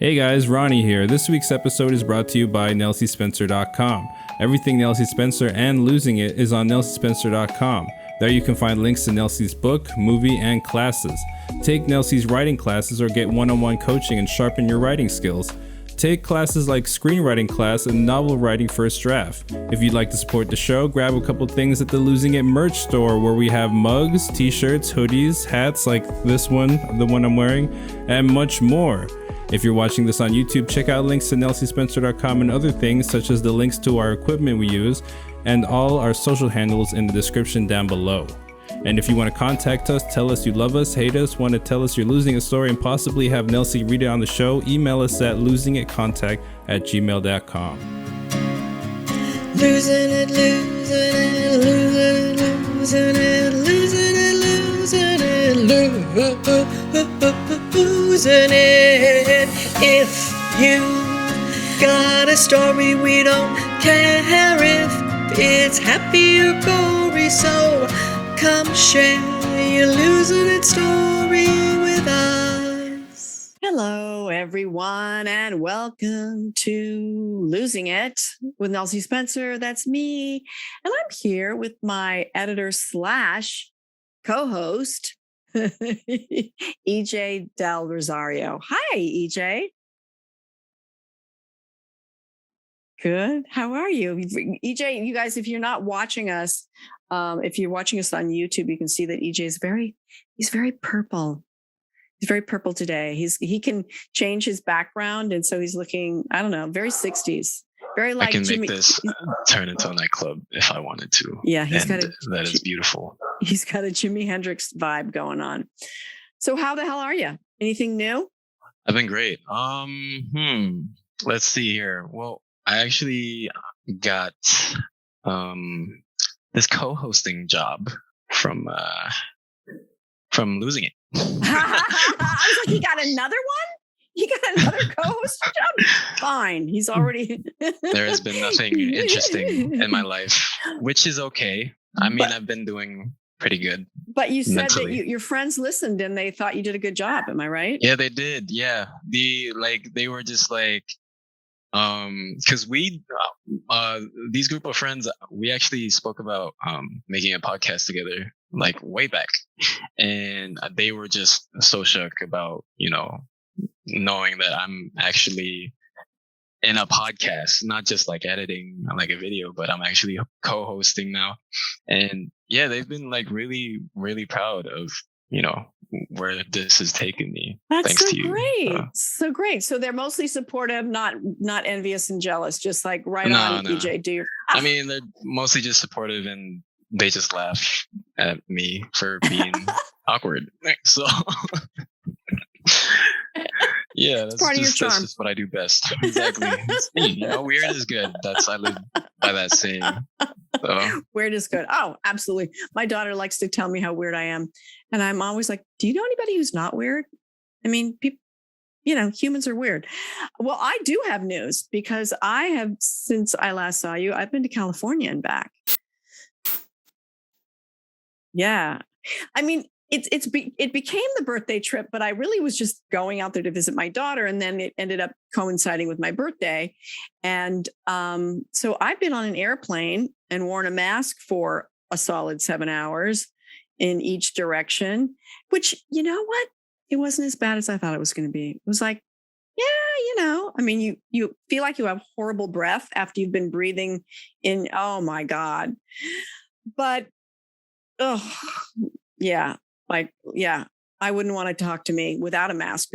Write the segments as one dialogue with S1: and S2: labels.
S1: Hey guys, Ronnie here. This week's episode is brought to you by NelsieSpencer.com. Everything Nelsie Spencer and Losing It is on NelsieSpencer.com. There you can find links to Nelsie's book, movie, and classes. Take Nelsie's writing classes or get one-on-one coaching and sharpen your writing skills. Take classes like screenwriting class and novel writing first draft. If you'd like to support the show, grab a couple things at the Losing It merch store where we have mugs, t-shirts, hoodies, hats like this one, the one I'm wearing, and much more. If you're watching this on YouTube, check out links to NelsieSpencer.com and other things such as the links to our equipment we use and all our social handles in the description down below. And if you want to contact us, tell us you love us, hate us, want to tell us you're losing a story and possibly have Nelsie read it on the show, email us at losingitcontact@gmail.com.
S2: Losing it, losing it, losing it, losing it, losing it, losing it, losing it. If you got a story, we don't care if it's happy or gory, so come share your losing it story with us.
S3: Hello, everyone, and welcome to Losing It with Nelsie Spencer. That's me. And I'm here with my editor slash co-host, EJ Del Rosario. Hi, EJ. Good. How are you? EJ, you guys, if you're not watching us, if you're watching us on YouTube, you can see that EJ is he's very purple. He's very purple today. He can change his background. And so he's looking, I don't know, very 60s. Very like
S4: I can
S3: Jimmy.
S4: make this turn into a nightclub if I wanted to.
S3: Yeah,
S4: that is beautiful.
S3: He's got a Jimi Hendrix vibe going on. So how the hell are you? Anything new?
S4: I've been great. Let's see here. Well, I actually got this co-hosting job from Losing It.
S3: I was like, he got another one? He got another co-host job? Fine. He's already...
S4: There has been nothing interesting in my life, which is okay. I mean, I've been doing pretty good.
S3: But you said
S4: mentally.
S3: that your friends listened and they thought you did a good job. Am I right?
S4: Yeah, they did. Yeah. They were just like, because these group of friends, we actually spoke about making a podcast together like way back, and they were just so shook about knowing that I'm actually in a podcast, not just like editing like a video, but I'm actually co-hosting now. And yeah, they've been like really, really proud of where this has taken me.
S3: That's
S4: thanks
S3: so
S4: to you.
S3: Great. So great. So they're mostly supportive, not envious and jealous, just like on, EJ, do your...
S4: I mean, they're mostly just supportive and they just laugh at me for being awkward. So yeah, that's just what I do best. Exactly. It's me. Weird is good. I live by that saying. So.
S3: Weird is good. Oh, absolutely. My daughter likes to tell me how weird I am. And I'm always like, do you know anybody who's not weird? I mean, people, humans are weird. Well, I do have news because since I last saw you, I've been to California and back. Yeah. I mean, it became the birthday trip, but I really was just going out there to visit my daughter. And then it ended up coinciding with my birthday. And so I've been on an airplane and worn a mask for a solid 7 hours in each direction, which, you know what? It wasn't as bad as I thought it was going to be. It was like, yeah, I mean, you feel like you have horrible breath after you've been breathing in. Oh my God. But, yeah. I wouldn't want to talk to me without a mask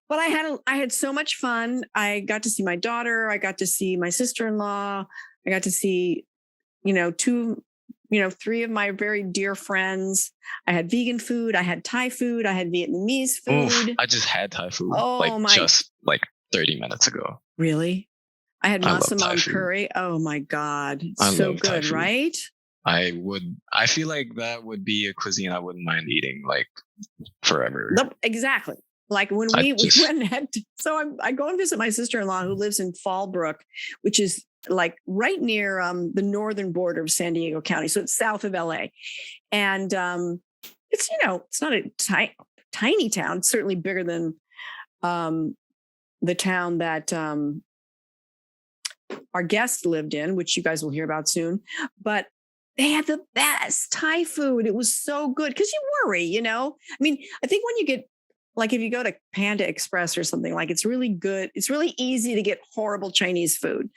S3: but I had so much fun. I got to see my daughter. I got to see my sister-in-law. I got to see, three of my very dear friends. I had vegan food. I had Thai food. I had Vietnamese food.
S4: Oof, I just had Thai food just 30 minutes ago.
S3: Really? I had massaman curry. Oh my God. So good, right?
S4: I feel like that would be a cuisine I wouldn't mind eating like forever.
S3: Nope, exactly. Like when we went, so I go and visit my sister-in-law who lives in Fallbrook, which is like right near the northern border of San Diego County. So it's south of LA. And it's, it's not a tiny town. It's certainly bigger than the town that our guest lived in, which you guys will hear about soon. But they had the best Thai food. It was so good because you worry, you know. I mean, I think when you get like if you go to Panda Express or something, like it's really good. It's really easy to get horrible Chinese food,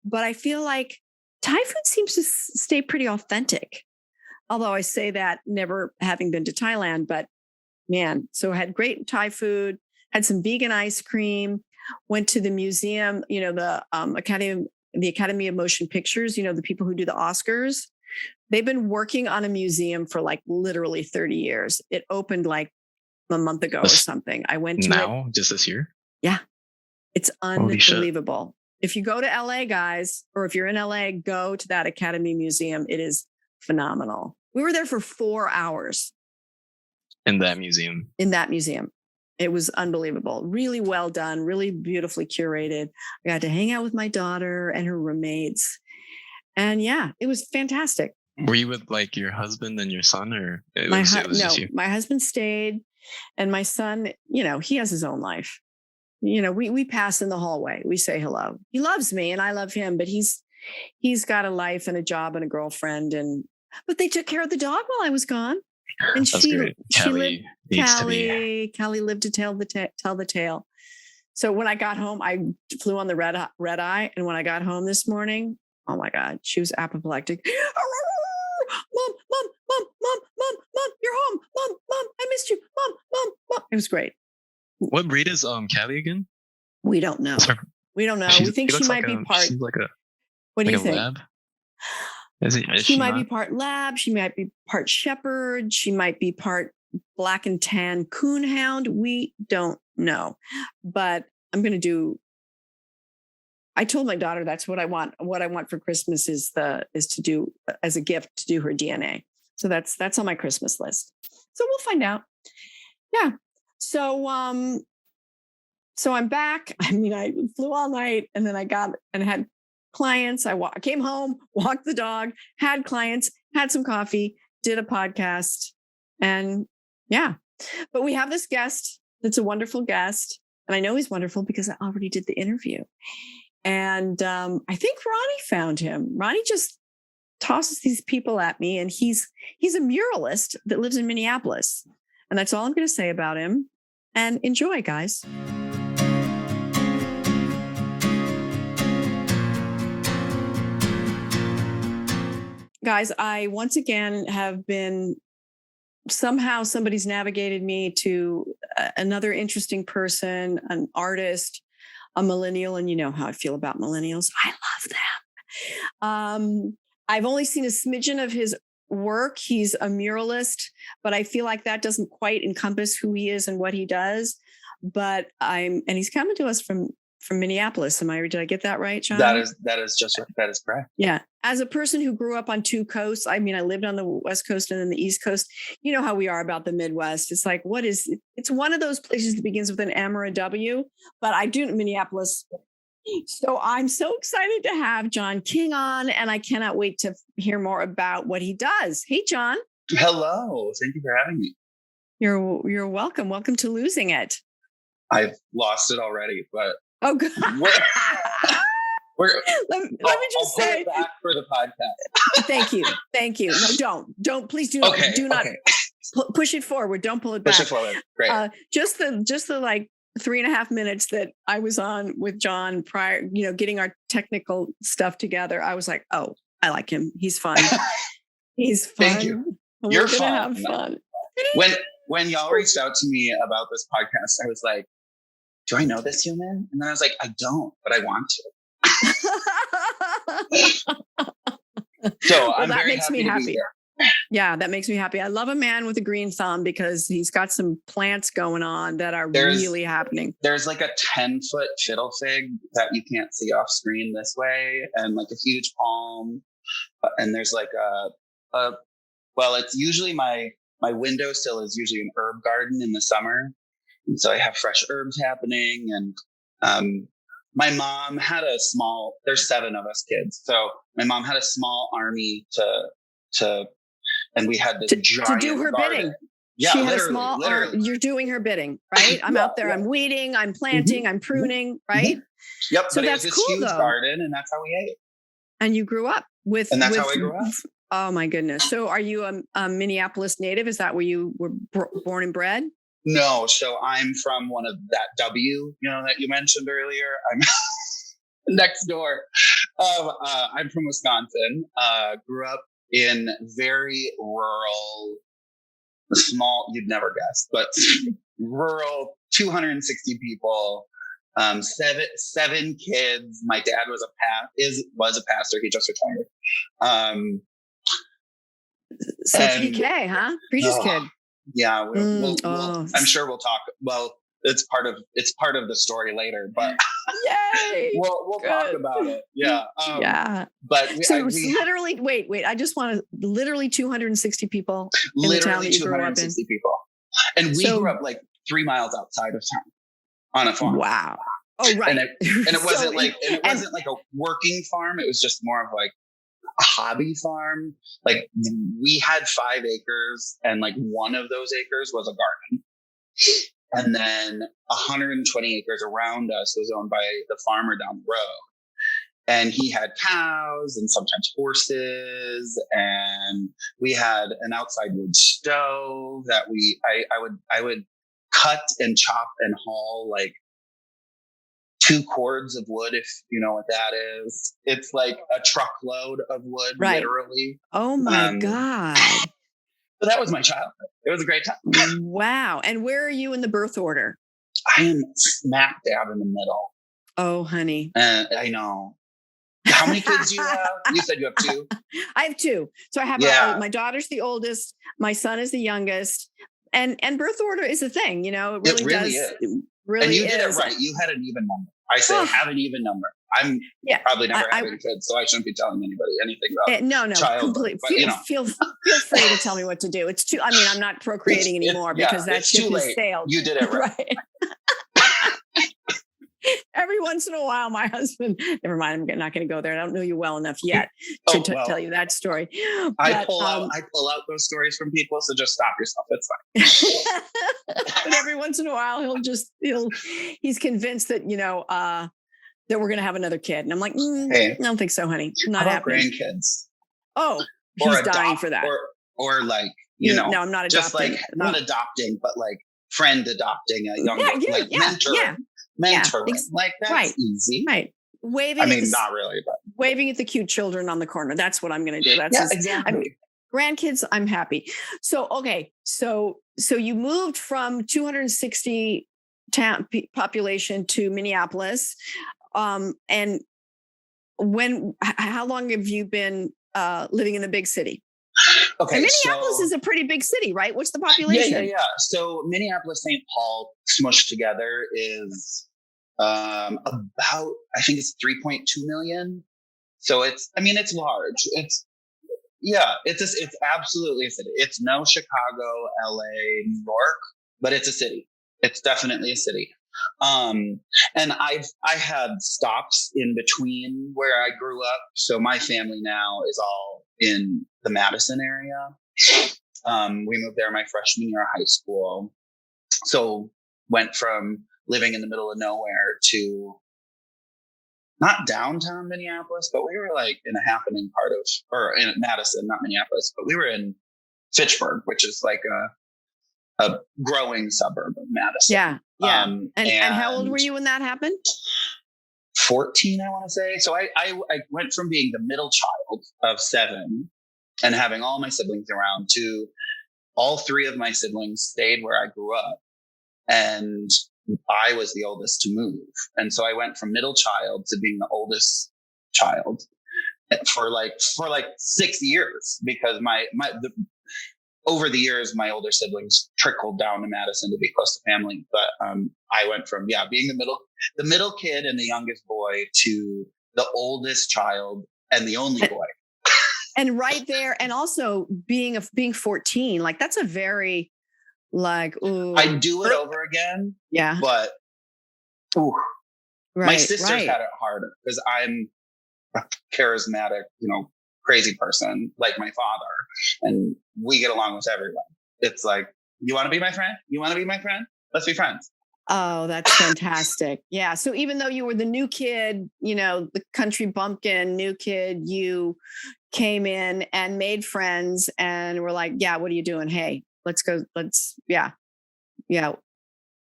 S3: but I feel like Thai food seems to stay pretty authentic. Although I say that never having been to Thailand, but man, so I had great Thai food, had some vegan ice cream, went to the museum, you know, the Academy of Motion Pictures, you know, the people who do the Oscars. They've been working on a museum for like literally 30 years. It opened like a month ago or something. I went to
S4: now, just this year.
S3: Yeah. It's unbelievable. If you go to LA, guys, or if you're in LA, go to that Academy Museum. It is phenomenal. We were there for 4 hours.
S4: In that museum.
S3: It was unbelievable. Really well done. Really beautifully curated. I got to hang out with my daughter and her roommates. And yeah, it was fantastic.
S4: Were you with like your husband and your son, or
S3: no, my husband stayed, and my son, you know, he has his own life. You know, we pass in the hallway. We say hello. He loves me and I love him, but he's got a life and a job and a girlfriend. But they took care of the dog while I was gone. And Callie lived to tell the tale. So when I got home, I flew on the red eye. And when I got home this morning, oh my God, she was apoplectic. Mom, you're home. Mom, I missed you. Mom. It was great.
S4: What breed is Callie again?
S3: We don't know. We don't know. We think she might be part.
S4: She's like a.
S3: What do you think?
S4: Lab?
S3: She might be part lab. She might be part shepherd. She might be part black and tan coonhound. We don't know. But I'm going to do. I told my daughter that's what I want. What I want for Christmas is to do as a gift to do her DNA. So that's on my Christmas list. So we'll find out. Yeah. So I'm back. I mean, I flew all night, and then I got and had clients. I came home, walked the dog, had clients, had some coffee, did a podcast, and yeah. But we have this guest that's a wonderful guest, and I know he's wonderful because I already did the interview. And I think Ronnie found him. Ronnie just tosses these people at me, and he's a muralist that lives in Minneapolis. And that's all I'm going to say about him. And enjoy, guys. Guys, I once again have been somehow somebody's navigated me to another interesting person, an artist, a millennial. And you know how I feel about millennials. I love them. I've only seen a smidgen of his work. He's a muralist, but I feel like that doesn't quite encompass who he is and what he does. But and he's coming to us from Minneapolis. Did I get that right, John?
S5: That is correct.
S3: Yeah. As a person who grew up on two coasts, I mean, I lived on the West Coast and then the East Coast. You know how we are about the Midwest. It's like, it's one of those places that begins with an M or a W, but I do Minneapolis. So I'm so excited to have Jon King on, and I cannot wait to hear more about what he does. Hey, Jon.
S5: Hello. Thank you for having me.
S3: You're welcome. Welcome to Losing It.
S5: I've lost it already, but
S3: oh, God. Let me just say,
S5: put it back for the podcast.
S3: Thank you. No, don't. Please do not.
S5: Okay,
S3: do not push it forward. Don't pull it back.
S5: Push it forward. Great.
S3: Just the like 3.5 minutes that I was on with Jon prior, getting our technical stuff together. I was like, oh, I like him. He's fun. He's fun.
S5: Thank you.
S3: You're fun. Have fun.
S5: When y'all reached out to me about this podcast, I was like, do I know this human? And then I was like, I don't, but I want to. So I'm
S3: that
S5: very
S3: makes me happy. Yeah, that makes me happy. I love a man with a green thumb because he's got some plants going on that are really happening.
S5: There's like a 10-foot fiddle fig that you can't see off screen this way, and like a huge palm. And there's like it's usually my windowsill is usually an herb garden in the summer. And so I have fresh herbs happening. And my mom had there's 7 of us kids. So my mom had a small army and we had this giant
S3: to do her
S5: garden.
S3: bidding.
S5: Yeah,
S3: she had a
S5: literally,
S3: small
S5: literally.
S3: arm. You're doing her bidding, right? I'm out there. I'm weeding. I'm planting. I'm pruning, right?
S5: Yep.
S3: So
S5: But it
S3: that's
S5: was this
S3: cool,
S5: huge
S3: though.
S5: garden, and that's how we ate.
S3: And you grew up with.
S5: And that's how I grew up.
S3: Oh my goodness! So are you a Minneapolis native? Is that where you were born and bred?
S5: No, so I'm from one of that W, that you mentioned earlier. I'm next door. I'm from Wisconsin. Grew up in very rural, small, you'd never guess, but rural, 260 people, seven kids. My dad was a pastor. He just retired.
S3: So PK, huh? Preacher's kid.
S5: Yeah, I'm sure we'll talk. Well, it's part of the story later, but
S3: yay,
S5: we'll talk about it. Yeah, But
S3: literally, wait. I just want to literally 260 people in the town that you grew up in.
S5: 260 people, and we grew up like 3 miles outside of town on a farm.
S3: Wow. Oh, right.
S5: And it wasn't like a working farm. It was just more of like a hobby farm. Like we had 5 acres, and like one of those acres was a garden. And then 120 acres around us was owned by the farmer down the road. And he had cows and sometimes horses. And we had an outside wood stove that I would cut and chop and haul like 2 cords of wood, if you know what that is. It's like a truckload of wood,
S3: right.
S5: Literally.
S3: Oh my God.
S5: But that was my childhood. It was a great time.
S3: Wow. And where are you in the birth order?
S5: I am smack dab in the middle.
S3: Oh, honey.
S5: I know. How many kids do you have? You said you have 2.
S3: I have 2. So I have my daughter's the oldest. My son is the youngest. And birth order is a thing, It really
S5: is.
S3: It really
S5: and you
S3: is.
S5: did it right. You had an even number. I say have an even number. I'm probably never having kids, so I shouldn't be telling anybody anything about
S3: no, completely. Feel free to tell me what to do. It's too. I mean, I'm not procreating anymore because that ship has sailed.
S5: You did it right.
S3: Every once in a while, my husband. Never mind. I'm not going to go there. I don't know you well enough yet to tell you that story.
S5: I pull out those stories from people, so just stop yourself. It's
S3: fine. But every once in a while, he's convinced that that we're going to have another kid, and I'm like, I don't think so, honey. Not happening.
S5: Grandkids.
S3: Oh, he's dying for that.
S5: Or like
S3: no, I'm not adopting.
S5: Just like not adopting, but like friend adopting a young mentor. Mentoring. Like that's easy.
S3: Right. Waving.
S5: Not really, but
S3: waving at the cute children on the corner. That's what I'm going to do. That's
S5: exactly.
S3: Grandkids, I'm happy. So, okay. So you moved from 260 town population to Minneapolis. And how long have you been living in the big city?
S5: Okay,
S3: and Minneapolis is a pretty big city, right? What's the population?
S5: Yeah. So Minneapolis, St. Paul smushed together is about, I think it's 3.2 million. So it's large. It's absolutely a city. It's no Chicago, LA, New York, but it's a city. It's definitely a city. And I had stops in between where I grew up. So my family now is all in the Madison area. We moved there my freshman year of high school. So went from living in the middle of nowhere to not downtown Minneapolis, but we were like in a happening part of, or in Madison, not Minneapolis, but we were in Fitchburg, which is like a growing suburb of Madison.
S3: Yeah. Yeah. And how old were you when that happened?
S5: 14, I want to say. So I went from being the middle child of 7 and having all my siblings around to all 3 of my siblings stayed where I grew up. And I was the oldest to move. And so I went from middle child to being the oldest child for like 6 years, because over the years, my older siblings trickled down to Madison to be close to family. But I went from being the middle kid and the youngest boy to the oldest child and the only boy.
S3: And right there, and also being 14, like that's a very
S5: I'd do it over again.
S3: Yeah,
S5: but my sisters had it harder because I'm a charismatic, crazy person like my father, and we get along with everyone. It's like You want to be my friend? You want to be my friend? Let's be friends.
S3: Oh, that's fantastic. Yeah. So even though you were the new kid, the country bumpkin new kid, you came in and made friends and were like, yeah, what are you doing? Hey, let's go. Yeah.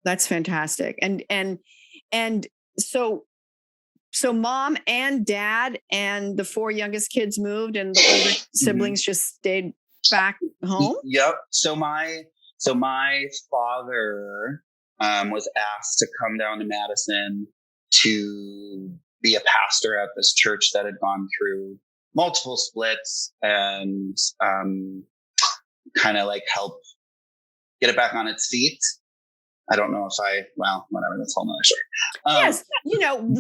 S3: That's fantastic. And so mom and dad and the 4 youngest kids moved and the older siblings just stayed back home.
S5: Yep. So my father was asked to come down to Madison to be a pastor at this church that had gone through multiple splits and kind of like help get it back on its feet. I don't know if whatever, that's a whole nother story.
S3: Yes.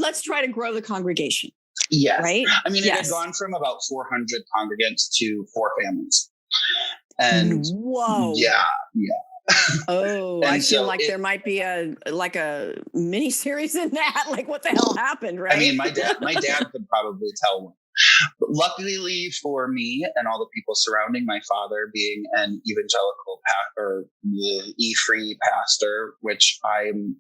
S3: Let's try to grow the congregation.
S5: Yes.
S3: Right?
S5: I mean, it had gone from about 400 congregants to 4 families. And
S3: whoa.
S5: Yeah.
S3: Oh, I feel like there might be a mini series in that. Like, what the hell happened, right?
S5: I mean, my dad could probably tell one. But luckily for me and all the people surrounding my father, being an evangelical E-free pastor, which I'm.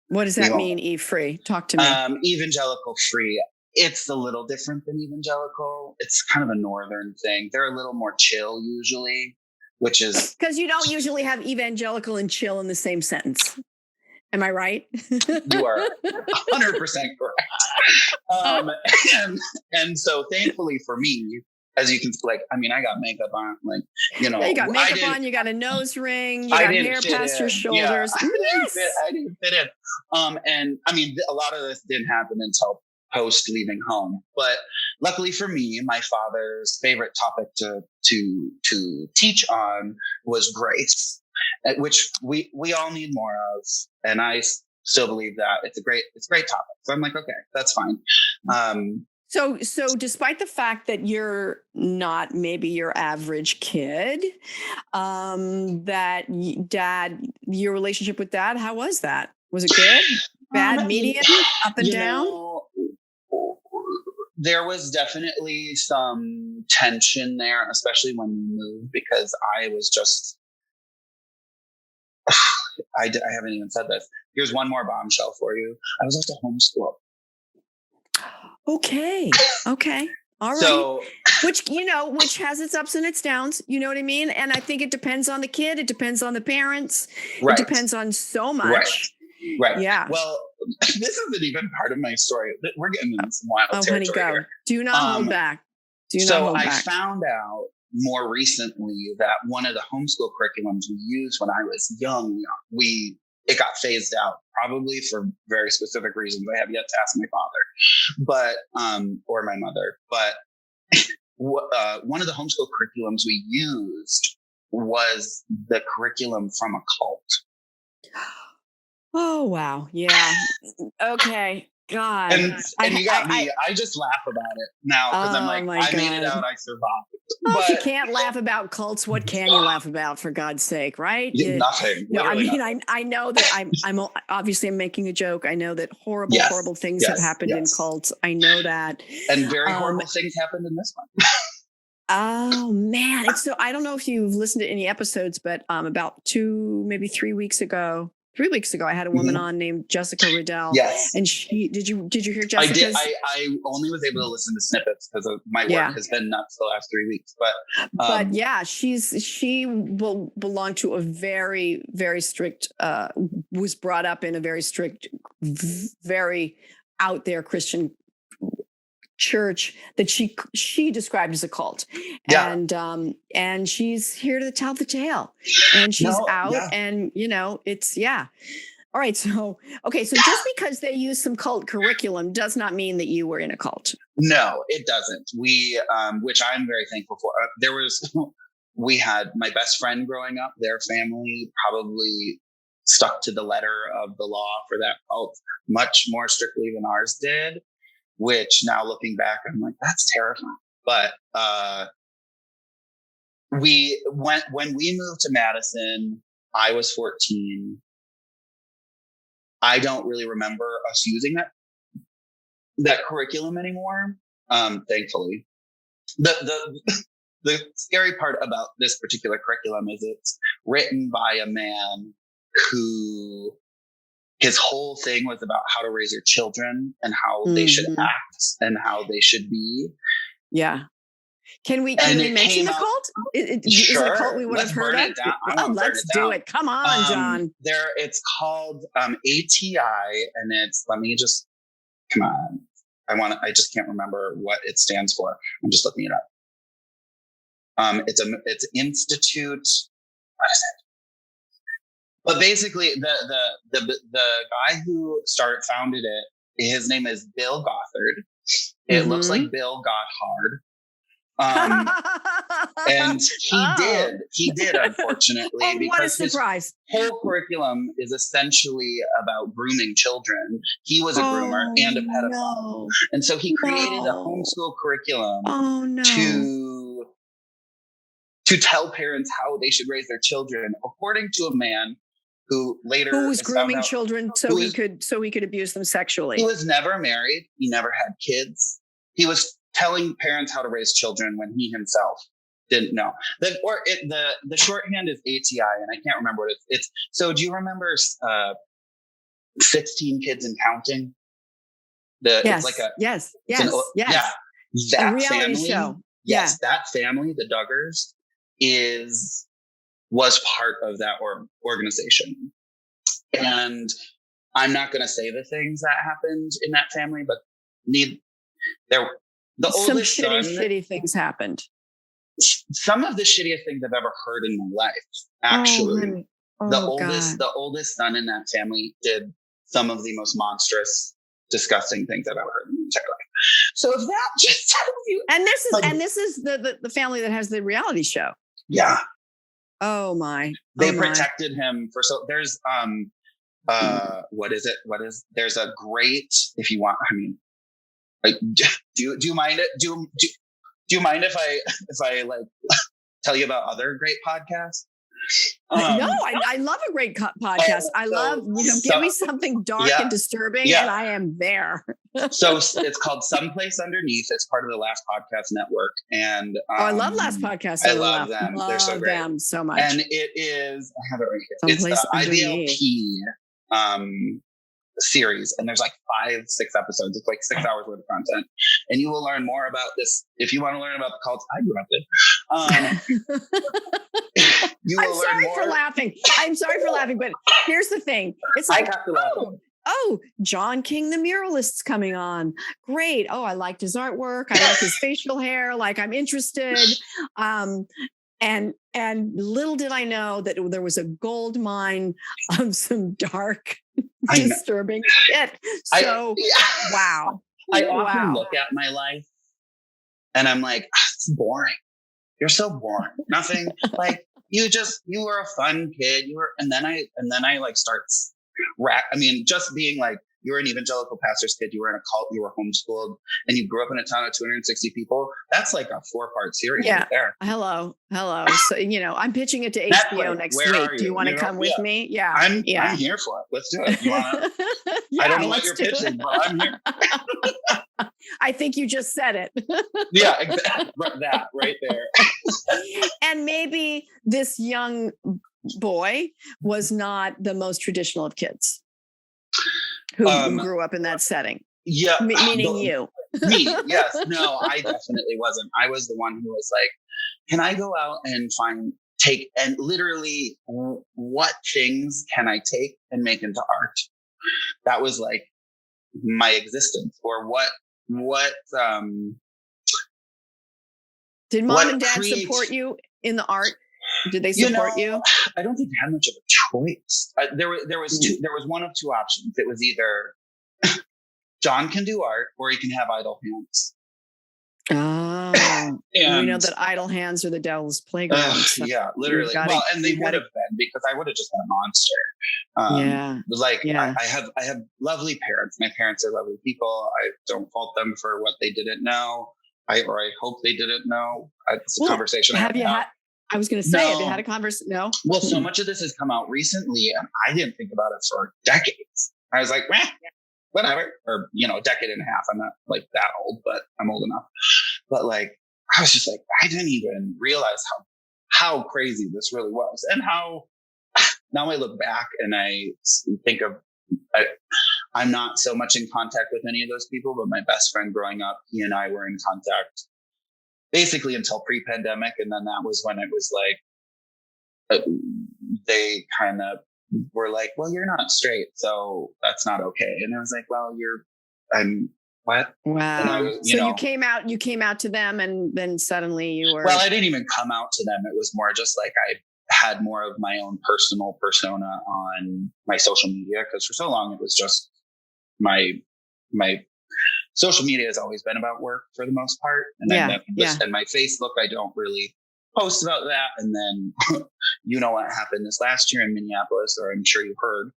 S3: What does that mean, E-free? Talk to me.
S5: Evangelical free. It's a little different than evangelical. It's kind of a northern thing. They're a little more chill usually, which is
S3: because you don't usually have evangelical and chill in the same sentence. Am I right?
S5: You are 100% correct. And so thankfully for me, as you can I got makeup on, you got
S3: makeup on, you got a nose ring, you got hair past your shoulders.
S5: Yeah. Yes. I didn't fit in. And I mean, a lot of this didn't happen until post leaving home. But luckily for me, my father's favorite topic to teach on was grace, which we all need more of. And I still believe that it's a great topic. So I'm like, okay, that's fine.
S3: So despite the fact that you're not maybe your average kid, your relationship with dad, how was that? Was it good? Bad, medium, up and down?
S5: There was definitely some tension there, especially when we moved, because I was just, I haven't even said this. Here's one more bombshell for you. I was just a homeschool.
S3: Okay. All right.
S5: So,
S3: which has its ups and its downs. You know what I mean? And I think it depends on the kid. It depends on the parents.
S5: Right.
S3: It depends on so much.
S5: Right.
S3: Yeah.
S5: Well, this isn't even part of my story. We're getting into some wild territory
S3: honey, go.
S5: here.
S3: Do not hold back.
S5: I found out more recently that one of the homeschool curriculums we used when I was young, it got phased out, probably for very specific reasons. I have yet to ask my father, or my mother. But one of the homeschool curriculums we used was the curriculum from a cult.
S3: Oh, wow. Yeah. Okay. God.
S5: And you got me. I just laugh about it now because I'm like, I made it out. I survived.
S3: Well, if you can't laugh about cults, what can you laugh about, for God's sake, right?
S5: Nothing.
S3: No, I mean, I know that I'm obviously I'm making a joke. I know that horrible things have happened in cults. I know that.
S5: And very horrible things happened in this one.
S3: Oh man. I don't know if you've listened to any episodes, but about 3 weeks ago, I had a woman on named Jessica Riddell.
S5: Yes.
S3: And did you hear Jessica's?
S5: I did. I only was able to listen to snippets because my work has been nuts the last 3 weeks. But
S3: yeah, she will belong to a very, very strict, was brought up in a very strict, very out there Christian church that she described as a cult. And she's here to tell the tale, and she's out and it's all right. So just because they use some cult curriculum does not mean that you were in a cult.
S5: No, it doesn't. We which I'm very thankful for. We had my best friend growing up, their family probably stuck to the letter of the law for that cult much more strictly than ours did. Which now looking back, I'm like, that's terrifying. But when we moved to Madison, I was 14. I don't really remember us using that curriculum anymore. Thankfully, the the scary part about this particular curriculum is it's written by a man who his whole thing was about how to raise your children and how they should act and how they should be.
S3: Yeah. Can we mention the cult? Is it a cult we would have heard of? Let's do it. Come on, John.
S5: It's called ATI, and let me just, come on. I just can't remember what it stands for. I'm just looking it up. It's Institute. What is it? But basically, the guy who founded it, his name is Bill Gothard. It looks like Bill got hard. And he did, unfortunately, because his whole curriculum is essentially about grooming children. He was a groomer and a pedophile. No. And so he created a homeschool curriculum to tell parents how they should raise their children, according to a man who was
S3: grooming children so he could abuse them sexually.
S5: He was never married. He never had kids. He was telling parents how to raise children when he himself didn't know. The shorthand is ATI, and I can't remember what it's. So do you remember 16 Kids and Counting?
S3: Yes.
S5: It's like
S3: yes.
S5: Yeah. That
S3: a reality
S5: family,
S3: show.
S5: Yes, that family, the Duggars, was part of that organization. And I'm not going to say the things that happened in that family, but
S3: some shitty things happened.
S5: Some of the shittiest things I've ever heard in my life, actually. The oldest son in that family did some of the most monstrous, disgusting things I've ever heard in my entire life. So if that just tells you,
S3: and this is the family that has the reality show.
S5: Yeah.
S3: Oh my!
S5: They protected him there's there's a great, if you want. I mean, like, do you mind it? Do you mind if I like tell you about other great podcasts?
S3: No, I love a great podcast. I love, give me something dark and disturbing, and I am there.
S5: So it's called Someplace Underneath. It's part of the Last Podcast Network, and
S3: I love Last Podcast.
S5: I love them. They're so great.
S3: Them so much.
S5: And it is, I have it right here. It's the IVLP series, and there's like 5-6 episodes. It's like 6 hours worth of content, and you will learn more about this if you want to learn about the cults I grew up in.
S3: I'm sorry for laughing, but here's the thing: it's like,
S5: I have to laugh.
S3: Oh, Jon King, the muralist's coming on. Great. Oh, I liked his artwork. I like his facial hair. Like, I'm interested. And little did I know that there was a gold mine of some dark, disturbing shit. So, wow.
S5: I often look at my life and I'm like, it's boring. You're so boring. Nothing like you were a fun kid. And then I like start just being like, you were an evangelical pastor's kid, you were in a cult, you were homeschooled, and you grew up in a town of 260 people. That's like a 4-part series right there.
S3: Hello. So, I'm pitching it to HBO next week. Do you want to come with me? Yeah. I'm
S5: here for it. Let's do it. You want to? I don't know what you're pitching, but I'm here.
S3: I think you just said it.
S5: Yeah, exactly. That right there.
S3: And maybe this young boy was not the most traditional of kids who grew up in that setting.
S5: Yeah.
S3: Meaning you.
S5: Me, yes. No, I definitely wasn't. I was the one who was like, can I go out and and literally what things can I take and make into art? That was like my existence. Or what
S3: did mom and dad support you in the art? Did they support you?
S5: I don't think they had much of a choice. There was one of two options. It was either John can do art or he can have idle hands.
S3: Oh, and we know that idle hands are the devil's playground. So
S5: yeah, literally. And they would have been, because I would have just been a monster. I have lovely parents. My parents are lovely people. I don't fault them for what they didn't know. I hope they didn't know. It's a conversation.
S3: I was going to say, have you had a conversation? No.
S5: Well, so much of this has come out recently, and I didn't think about it for decades. I was like, whatever, or a decade and a half. I'm not like that old, but I'm old enough. But like, I was just like, I didn't even realize how crazy this really was, and how now I look back and I think of, I'm not so much in contact with any of those people, but my best friend growing up, he and I were in contact basically until pre-pandemic. And then that was when it was like, they kind of were like, well, you're not straight, so that's not okay. And I was like, well, I'm what?
S3: Wow. You came out to them, and then suddenly you were.
S5: Well, I didn't even come out to them. It was more just like I had more of my own personal persona on my social media, because for so long it was just my social media has always been about work for the most part. And then and my Facebook, I don't really post about that. And then you know what happened this last year in Minneapolis, or I'm sure you've heard.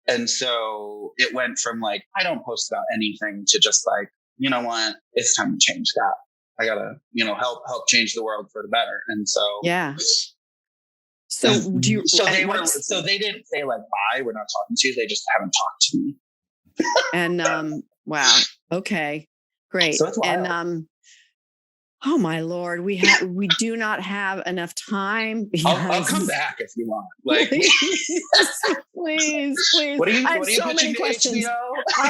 S5: And so it went from like, I don't post about anything, to just like, you know what, it's time to change that. I gotta, help change the world for the better. And so,
S3: yeah. So do you?
S5: So they didn't say like, bye, we're not talking to you. They just haven't talked to me.
S3: And wow, okay, great.
S5: So it's wild.
S3: And oh my Lord, we do not have enough time.
S5: I'll come back if you want. Like,
S3: please.
S5: What are you
S3: I have so many questions. I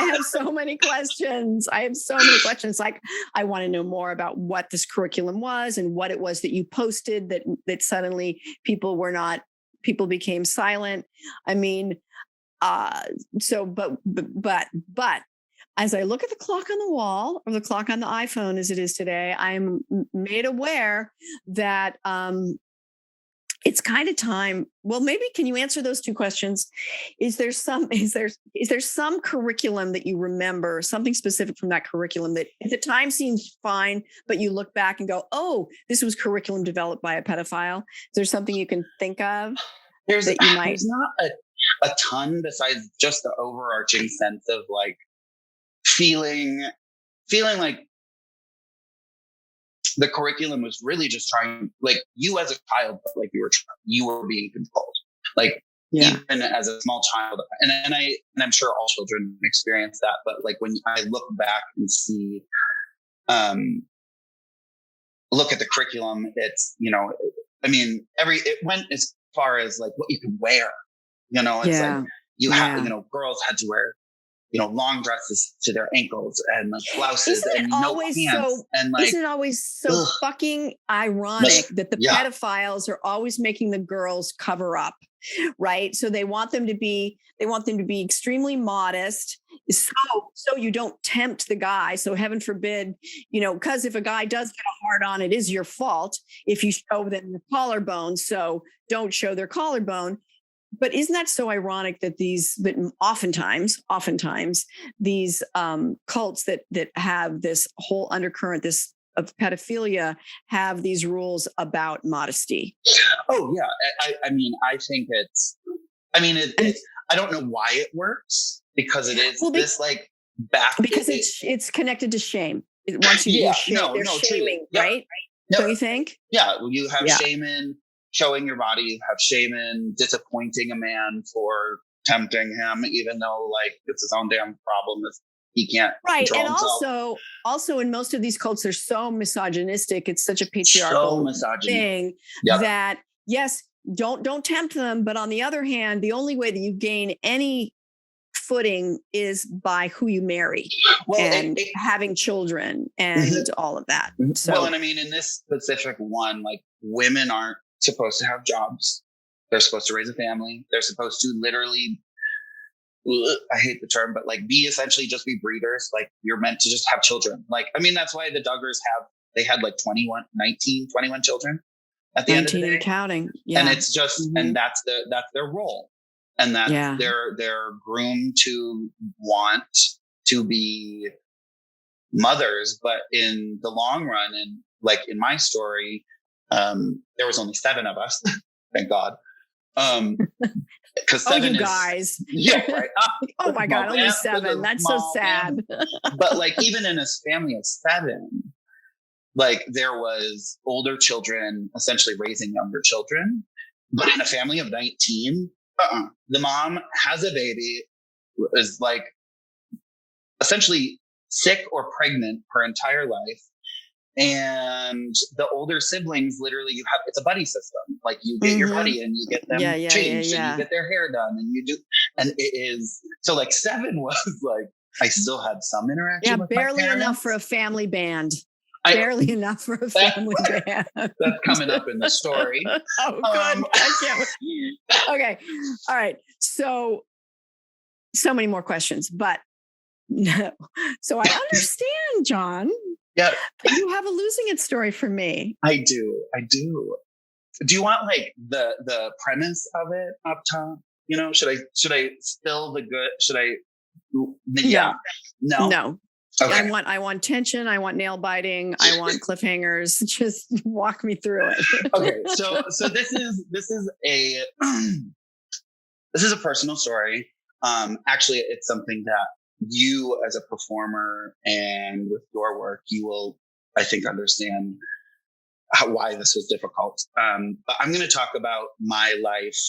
S3: have so many questions. Like, I want to know more about what this curriculum was and what it was that you posted that suddenly people became silent. I mean, but as I look at the clock on the wall, or the clock on the iPhone as it is today, I am made aware that it's kind of time. Well, maybe can you answer those two questions? Is there some curriculum that you remember, something specific from that curriculum that at the time seems fine, but you look back and go, oh, this was curriculum developed by a pedophile? Is there something you can think of?
S5: There's not a ton besides just the overarching sense of like feeling like the curriculum was really just trying, like, you as a child, like you were being controlled, like even as a small child, and I'm sure all children experience that, but like when I look back and see, look at the curriculum, it's it went as far as like what you can wear, it's like you have, girls had to wear, long dresses to their ankles and like blouses and no pants. And like,
S3: isn't it always so fucking ironic that the pedophiles are always making the girls cover up, right? So they want them to be extremely modest. So you don't tempt the guy. So heaven forbid, because if a guy does get a hard on, it is your fault if you show them the collarbone. So don't show their collarbone. But isn't that so ironic that oftentimes these cults that have this whole undercurrent, of pedophilia, have these rules about modesty?
S5: Oh yeah, I think it's. I don't know why it works, because it is
S3: because it's connected to shame. It wants you to shame. They're shaming, right? Don't you think?
S5: Yeah, well, you have shame in showing your body, you have shame in disappointing a man for tempting him, even though like it's his own damn problem if he can't control himself.
S3: And also in most of these cults, they're so misogynistic. It's such a patriarchal thing that yes, don't tempt them. But on the other hand, the only way that you gain any footing is by who you marry and having children and all of that. So,
S5: well, and I mean, in this specific one, like, women aren't supposed to have jobs. They're supposed to raise a family. They're supposed to literally, I hate the term, but like be essentially just be breeders. Like, you're meant to just have children. Like, I mean, that's why the Duggars they had like 21 children at the end of the day.
S3: 19 counting. Yeah.
S5: And it's just, and that's their role. And that they're groomed to want to be mothers. But in the long run, and like in my story, there was only 7 of us, thank God. Because 7
S3: guys.
S5: Yeah, right.
S3: Oh my God, only 7. That's so sad.
S5: But like, even in a family of 7, like there was older children essentially raising younger children. But in a family of 19, the mom has a baby, is like essentially sick or pregnant her entire life, And the older siblings, literally, it's a buddy system. Like you get your buddy and you get them changed and you get their hair done and you do. And it is, so like 7 was like, I still had some interaction with
S3: barely
S5: my parents.
S3: enough for a family band. Barely enough for a family band.
S5: That's coming up in the story.
S3: Oh, good. I can't wait. Okay. All right. So many more questions, but no. So I understand, Jon.
S5: Yeah.
S3: You have a losing it story for me.
S5: I do. Do you want like the premise of it up top? You know, should I spill the good? Should I? Yeah. No.
S3: Okay. I want tension. I want nail biting. I want cliffhangers. Just walk me through it.
S5: Okay. So this is a personal story. Actually, it's something that you as a performer and with your work, you will, I think, understand why this was difficult. But I'm going to talk about my life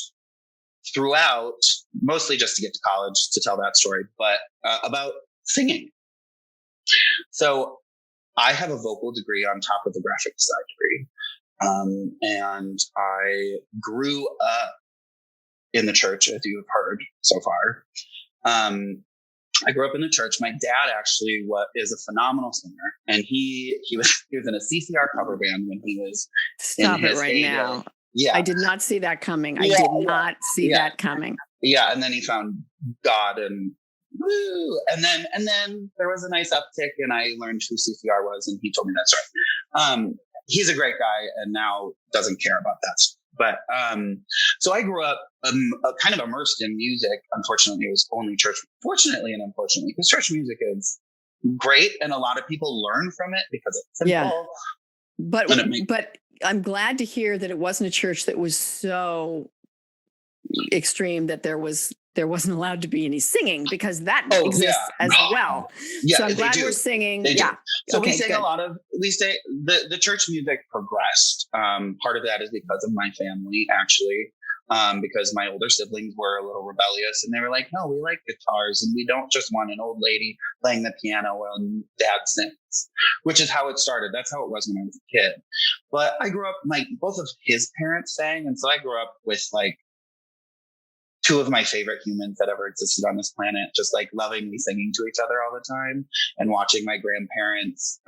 S5: throughout, mostly just to get to college to tell that story, but about singing. So I have a vocal degree on top of a graphic design degree. And I grew up in the church, as you have heard so far. I grew up in the church. My dad actually is a phenomenal singer, and he was in a CCR cover band when he was
S3: Stop
S5: in his
S3: it right
S5: heyday.
S3: now.
S5: Yeah,
S3: I did not see that coming. I did not see that coming.
S5: Yeah, and then he found God and woo, and then there was a nice uptick, and I learned who CCR was, and he told me that story. He's a great guy, and now doesn't care about that stuff. But so I grew up kind of immersed in music. Unfortunately, it was only church. Fortunately and unfortunately, because church music is great, and a lot of people learn from it because it's simple.
S3: Yeah. But I'm glad to hear that it wasn't a church that was so extreme that there wasn't allowed to be any singing, because that exists as well.
S5: Yeah,
S3: so I'm glad we're singing.
S5: They do. So
S3: okay,
S5: we sing the church music progressed. Part of that is because of my family, actually, because my older siblings were a little rebellious, and they were like, no, we like guitars, and we don't just want an old lady playing the piano when dad sings, which is how it started. That's how it was when I was a kid. But I grew up, both of his parents sang, and so I grew up with like two of my favorite humans that ever existed on this planet, just like lovingly singing to each other all the time and watching my grandparents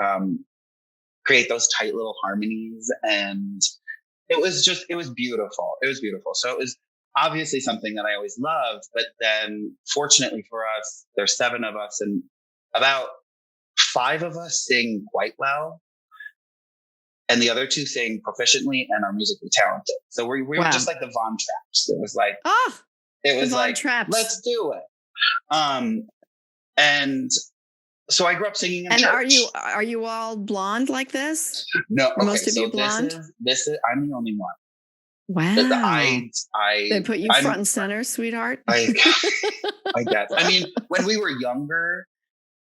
S5: create those tight little harmonies. And it was beautiful. It was beautiful. So it was obviously something that I always loved. But then fortunately for us, there's 7 of us, and about 5 of us sing quite well. And the other 2 sing proficiently and are musically talented. So we were just like the Von Trapps. It was like, it was like,
S3: Traps.
S5: Let's do it. And so I grew up singing in church.
S3: And are you all blonde like this?
S5: No,
S3: okay, most of you blonde?
S5: This is I'm the only one.
S3: Wow. They put you front and center, sweetheart.
S5: I guess. I mean, when we were younger,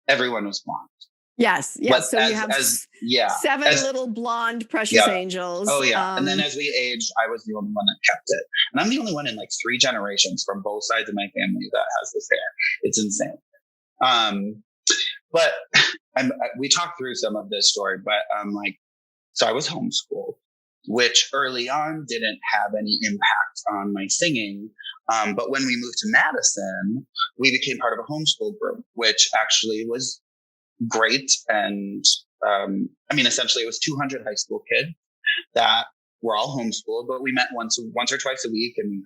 S5: everyone was blonde.
S3: Yes.
S5: But
S3: so you have 7 little blonde precious angels.
S5: Oh yeah. And then as we aged, I was the only one that kept it. And I'm the only one in like 3 generations from both sides of my family that has this hair. It's insane. But we talked through some of this story, but so I was homeschooled, which early on didn't have any impact on my singing. But when we moved to Madison, we became part of a homeschool group, which actually was great. And essentially it was 200 high school kids that were all homeschooled, but we met once or twice a week, and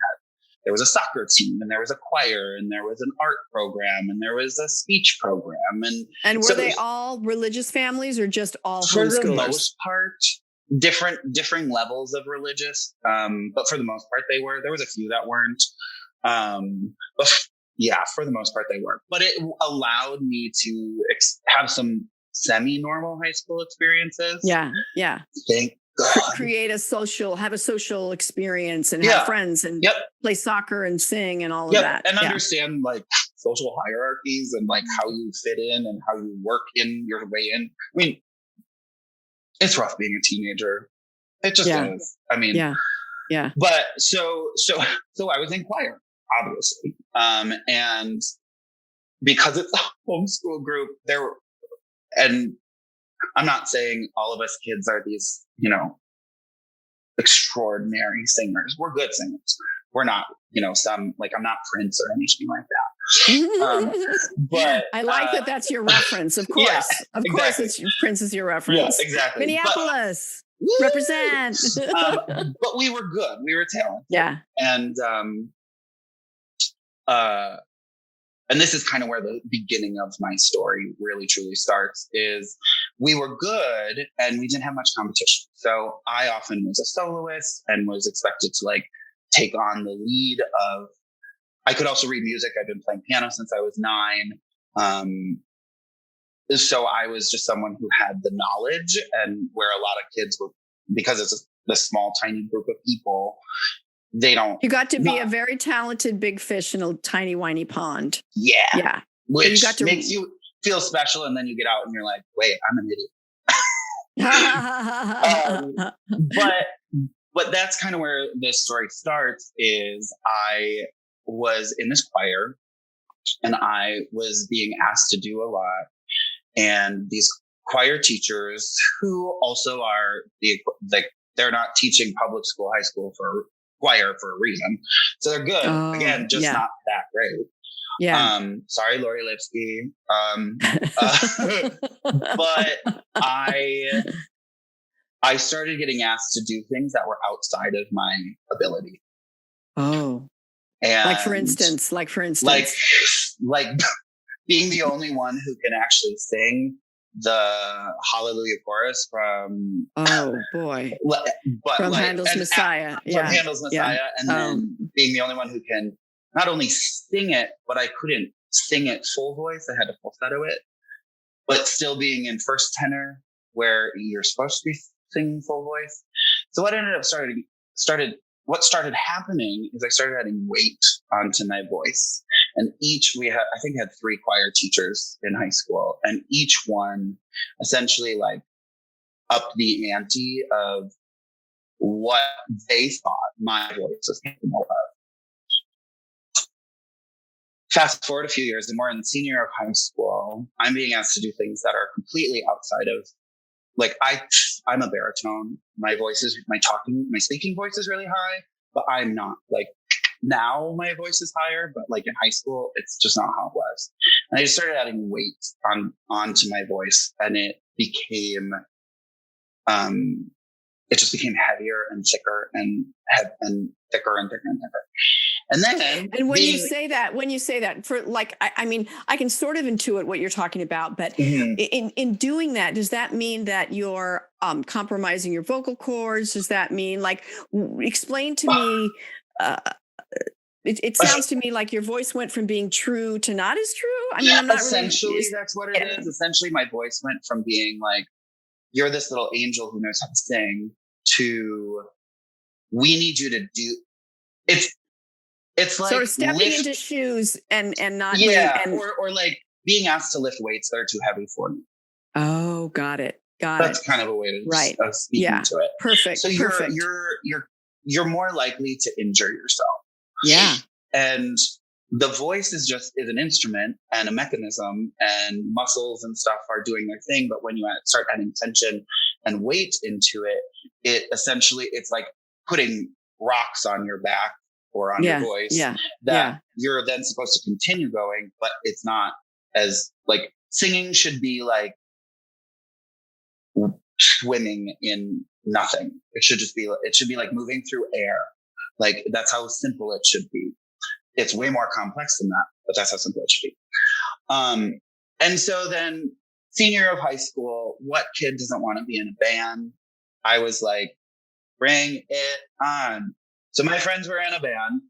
S5: there was a soccer team, and there was a choir, and there was an art program, and there was a speech program. And
S3: were they all religious families or just all
S5: for
S3: homeschoolers?
S5: For the most part, differing levels of religious. But for the most part they were. There was a few that weren't. But yeah, for the most part they were. But it allowed me to have some semi-normal high school experiences.
S3: Yeah.
S5: Thank God.
S3: Have a social experience and have friends and play soccer and sing and all of that.
S5: And understand like social hierarchies and like how you fit in and how you work in your way in. I mean, it's rough being a teenager. It just is. I mean, yeah. But so I was in choir, obviously. And because it's a homeschool group, I'm not saying all of us kids are these, you know, extraordinary singers. We're good singers. We're not, you know, some, like, I'm not Prince or anything like that. But
S3: I like that that's your reference. Of course.
S5: Yeah,
S3: of course, it's Prince is your reference.
S5: Yeah, exactly.
S3: Minneapolis. Represent.
S5: But we were good. We were talented.
S3: Yeah.
S5: And this is kind of where the beginning of my story really truly starts, is we were good and we didn't have much competition. So I often was a soloist and was expected to like take on the lead of, I could also read music. I've been playing piano since I was 9. So I was just someone who had the knowledge, and where a lot of kids were, because it's a small, tiny group of people, they don't.
S3: You got to be a very talented big fish in a tiny, whiny pond.
S5: Yeah.
S3: Yeah.
S5: Which
S3: you got to
S5: makes you feel special. And then you get out and you're like, wait, I'm an idiot. But that's kind of where this story starts, is I was in this choir and I was being asked to do a lot. And these choir teachers, who also are they're not teaching public school, high school for choir for a reason. So they're good. Again, just not that great.
S3: Yeah.
S5: Sorry, Lori Lipsky. But I started getting asked to do things that were outside of my ability.
S3: Oh.
S5: And
S3: like for instance.
S5: Like being the only one who can actually sing the Hallelujah chorus from
S3: from Handel's Messiah.
S5: From Handel's Messiah. And then being the only one who can not only sing it, but I couldn't sing it full voice. I had to falsetto it, but still being in first tenor where you're supposed to be singing full voice. So what ended up what started happening is I started adding weight onto my voice. And I think had 3 choir teachers in high school, and each one essentially like upped the ante of what they thought my voice was capable of. Fast forward a few years, and we're in senior year of high school. I'm being asked to do things that are completely outside of, like, I'm a baritone. My speaking voice is really high, but I'm not like, now my voice is higher, but like in high school, it's just not how it was. And I just started adding weight onto my voice, and it became, it just became heavier and thicker and thicker and thicker and thicker. And then,
S3: when you say that, for like, I mean, I can sort of intuit what you're talking about, but in doing that, does that mean that you're compromising your vocal cords? Does that mean, like, explain to me? It sounds to me like your voice went from being true to not as true. I mean, I'm not
S5: essentially really, that's what it is. Essentially, my voice went from being like, you're this little angel who knows how to sing, to we need you to do. It's like
S3: sort of stepping into shoes and not
S5: or like being asked to lift weights that are too heavy for me.
S3: Oh, got it.
S5: That's kind of a way to speak to it.
S3: Perfect.
S5: So you're more likely to injure yourself.
S3: Yeah.
S5: And the voice is an instrument and a mechanism, and muscles and stuff are doing their thing. But when you start adding tension and weight into it, it's like putting rocks on your back or on your voice you're then supposed to continue going, but it's not as like singing should be like swimming in nothing. It should be like moving through air. Like that's how simple it should be. It's way more complex than that, but that's how simple it should be. And so then senior year of high school, what kid doesn't want to be in a band? I was like, bring it on. So my friends were in a band,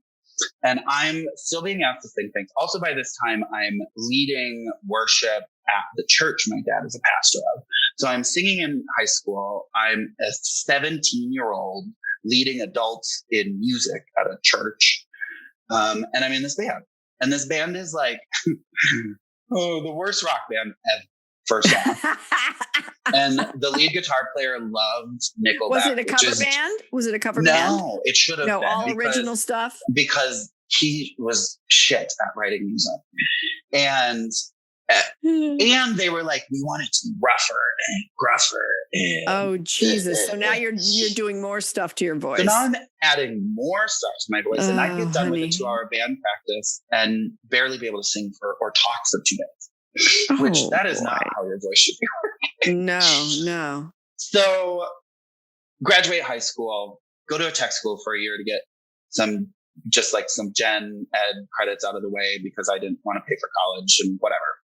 S5: and I'm still being asked to sing things. Also by this time, I'm leading worship at the church my dad is a pastor of. So I'm singing in high school. I'm a 17-year-old leading adults in music at a church. And I'm in this band. And this band is like, the worst rock band ever, first off. And the lead guitar player loved Nickelback.
S3: Was it a cover band? Was it a cover band?
S5: No, it should have been.
S3: No, all original stuff?
S5: Because he was shit at writing music. And And they were like, we want it to be rougher and gruffer. And
S3: oh Jesus! So now you're doing more stuff to your voice.
S5: So now I'm adding more stuff to my voice, and I get done with a 2-hour band practice and barely be able to sing or talk for 2 days. Which that is not how your voice should be working.
S3: No.
S5: So graduate high school, go to a tech school for a year to get some gen ed credits out of the way because I didn't want to pay for college and whatever.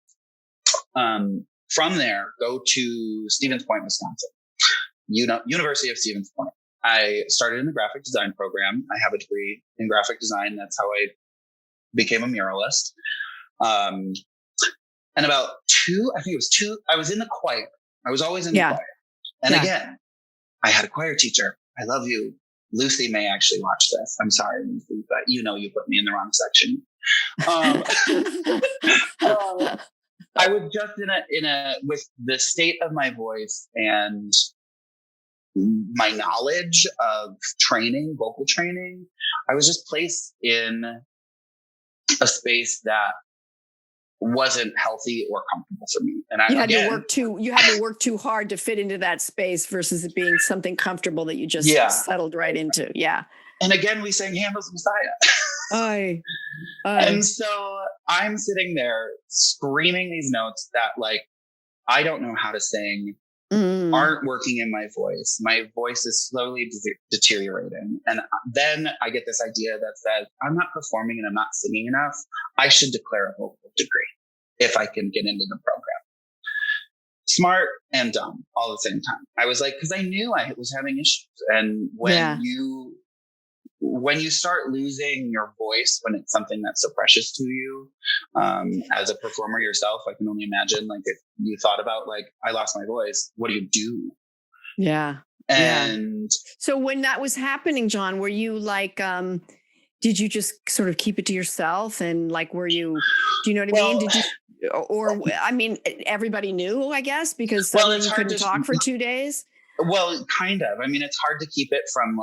S5: From there, go to Stevens Point, Wisconsin, University of Stevens Point. I started in the graphic design program. I have a degree in graphic design. That's how I became a muralist. And about I was in the choir. I was always in the choir. And again, I had a choir teacher. I love you. Lucy may actually watch this. I'm sorry, Lucy, but you put me in the wrong section. I was just with the state of my voice and my knowledge of vocal training, I was just placed in a space that wasn't healthy or comfortable for me. And you had
S3: to work too hard to fit into that space versus it being something comfortable that you just settled right into. Yeah.
S5: And again, we sang Handel's Messiah. And so I'm sitting there screaming these notes that I don't know how to sing, aren't working in my voice. My voice is slowly deteriorating. And then I get this idea that says, I'm not performing and I'm not singing enough. I should declare a vocal degree if I can get into the program. Smart and dumb all at the same time. I was because I knew I was having issues. And when you start losing your voice, when it's something that's so precious to you, as a performer yourself, I can only imagine if you thought about I lost my voice, what do you do?
S3: Yeah.
S5: And
S3: so when that was happening, Jon, were you did you just sort of keep it to yourself? And were you, do you know what I mean? Did you, everybody knew, I guess, because you couldn't talk for 2 days.
S5: Well, kind of. It's hard to keep it from,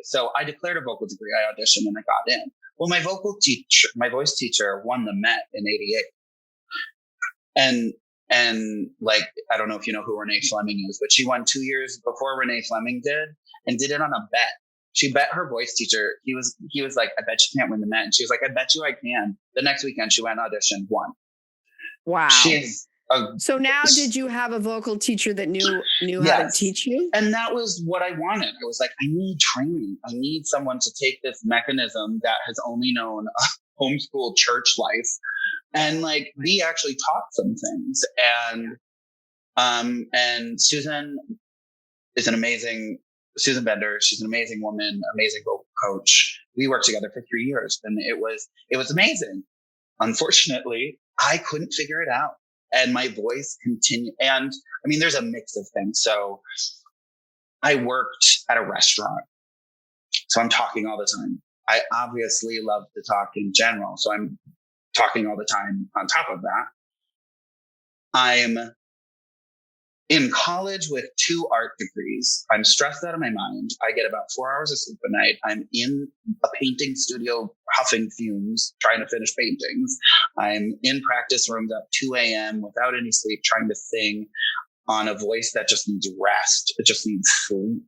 S5: so I declared a vocal degree. I auditioned and I got in. Well, my voice teacher won the Met in '88. And I don't know if you know who Renee Fleming is, but she won 2 years before Renee Fleming did and did it on a bet. She bet her voice teacher. He was like, I bet you can't win the Met. And she was like, I bet you I can. The next weekend she went and auditioned, won.
S3: Wow. So now did you have a vocal teacher that knew how to teach you?
S5: And that was what I wanted. I was like, I need training. I need someone to take this mechanism that has only known homeschool church life and we actually taught some things. And Susan is Susan Bender. She's an amazing woman, amazing vocal coach. We worked together for 3 years and it was amazing. Unfortunately, I couldn't figure it out. And my voice continued. And there's a mix of things. So I worked at a restaurant. So I'm talking all the time. I obviously love to talk in general. So I'm talking all the time on top of that. I'm in college with 2 art degrees. I'm stressed out of my mind. I get about 4 hours of sleep a night. I'm in a painting studio huffing fumes, trying to finish paintings. I'm in practice rooms at 2 a.m. without any sleep, trying to sing on a voice that just needs rest. It just needs sleep.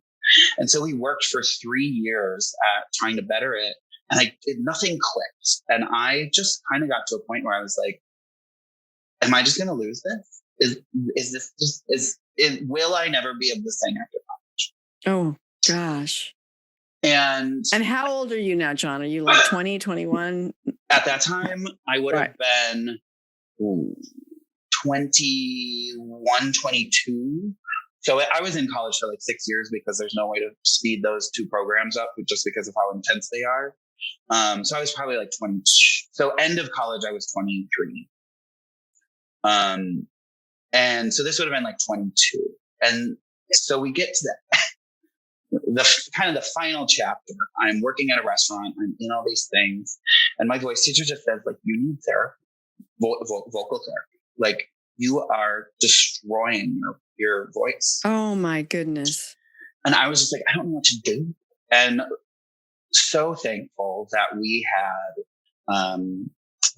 S5: And so we worked for 3 years at trying to better it. And nothing clicked. And I just kind of got to a point where I was like, am I just going to lose this? Will I never be able to sing after college?
S3: Oh gosh.
S5: And
S3: how old are you now, Jon? Are you 20, 21?
S5: At that time, I would have been 21, 22. So I was in college for 6 years because there's no way to speed those 2 programs up just because of how intense they are. So I was probably 20. So end of college, I was 23. And so this would have been 22. And so we get to the final chapter. I'm working at a restaurant. I'm in all these things. And my voice teacher just says, you need therapy, vocal therapy. You are destroying your voice.
S3: Oh my goodness.
S5: And I was just I don't know what to do. And so thankful that we had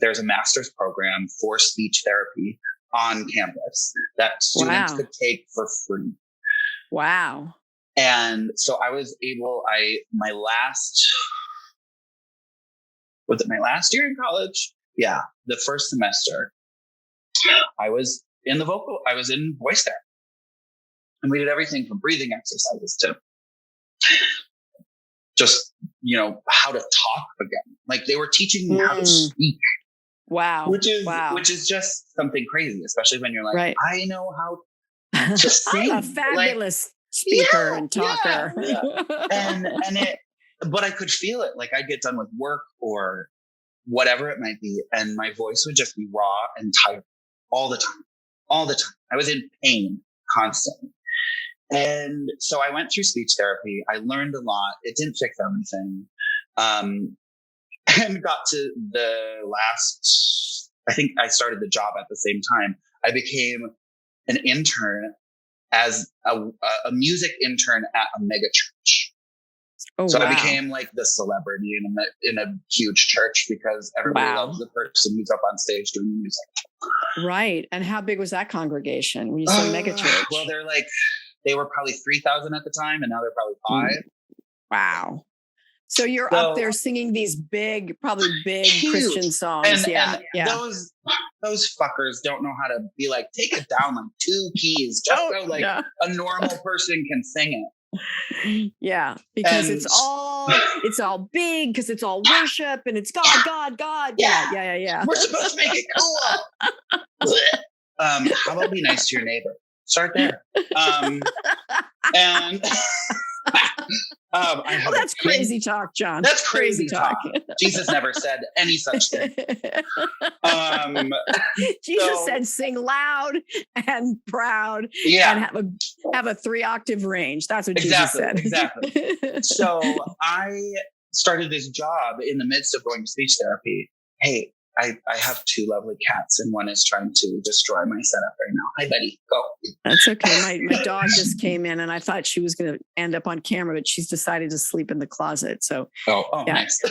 S5: there's a master's program for speech therapy on campus that students
S3: Wow.
S5: could take for free.
S3: Wow.
S5: And so I was able, my last year in college? Yeah, the first semester, I was in voice therapy. And we did everything from breathing exercises to just, how to talk again. Like they were teaching me how to speak.
S3: Wow.
S5: Which is just something crazy, especially when you're like,
S3: Right.
S5: I know how to sing.
S3: I'm a fabulous speaker and talker.
S5: Yeah. But I could feel it. Like I'd get done with work or whatever it might be, and my voice would just be raw and tired all the time. I was in pain constantly. And so I went through speech therapy. I learned a lot. It didn't fix everything. And got to the last, I think I started the job at the same time. I became an intern as a music intern at a mega church.
S3: Oh,
S5: so
S3: wow.
S5: I became like the celebrity in a huge church because everybody loves the person who's up on stage doing music.
S3: Right. And how big was that congregation when you say mega church?
S5: Well, they were probably 3,000 at the time, and now they're probably 5.
S3: Wow. So you're up there singing these probably big
S5: huge
S3: Christian songs.
S5: And those fuckers don't know how to be like, take it down like 2 keys, just so a normal person can sing it.
S3: Yeah, because it's all big, because it's all worship and it's God. Yeah.
S5: We're supposed to make it cool. How about be nice to your neighbor? Start there.
S3: That's crazy talk, John.
S5: That's crazy talk. Jesus never said any such thing.
S3: Jesus said, "Sing loud and proud, and have a 3-octave range." That's what Jesus said.
S5: Exactly. So I started this job in the midst of going to speech therapy. Hey, I have 2 lovely cats, and one is trying to destroy my setup right now. Hi, buddy. Go.
S3: That's okay. My dog just came in, and I thought she was going to end up on camera, but she's decided to sleep in the closet. So,
S5: nice.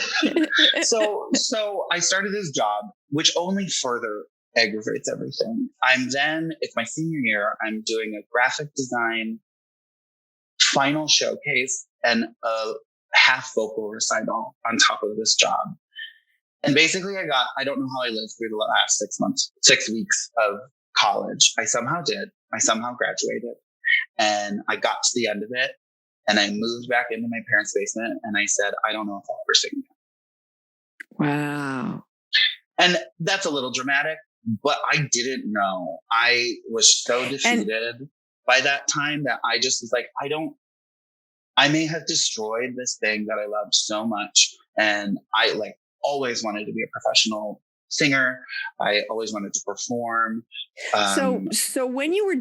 S5: So I started this job, which only further aggravates everything. It's my senior year. I'm doing a graphic design final showcase and a half vocal recital on top of this job. And basically I don't know how I lived through the last 6 weeks of college. I somehow did. I somehow graduated, and I got to the end of it, and I moved back into my parents' basement, and I said, I don't know if I'll ever sing again.
S3: Wow.
S5: And that's a little dramatic, but I didn't know. I was so defeated by that time that I just was like, I may have destroyed this thing that I loved so much. And I always wanted to be a professional singer. I always wanted to perform.
S3: So when you were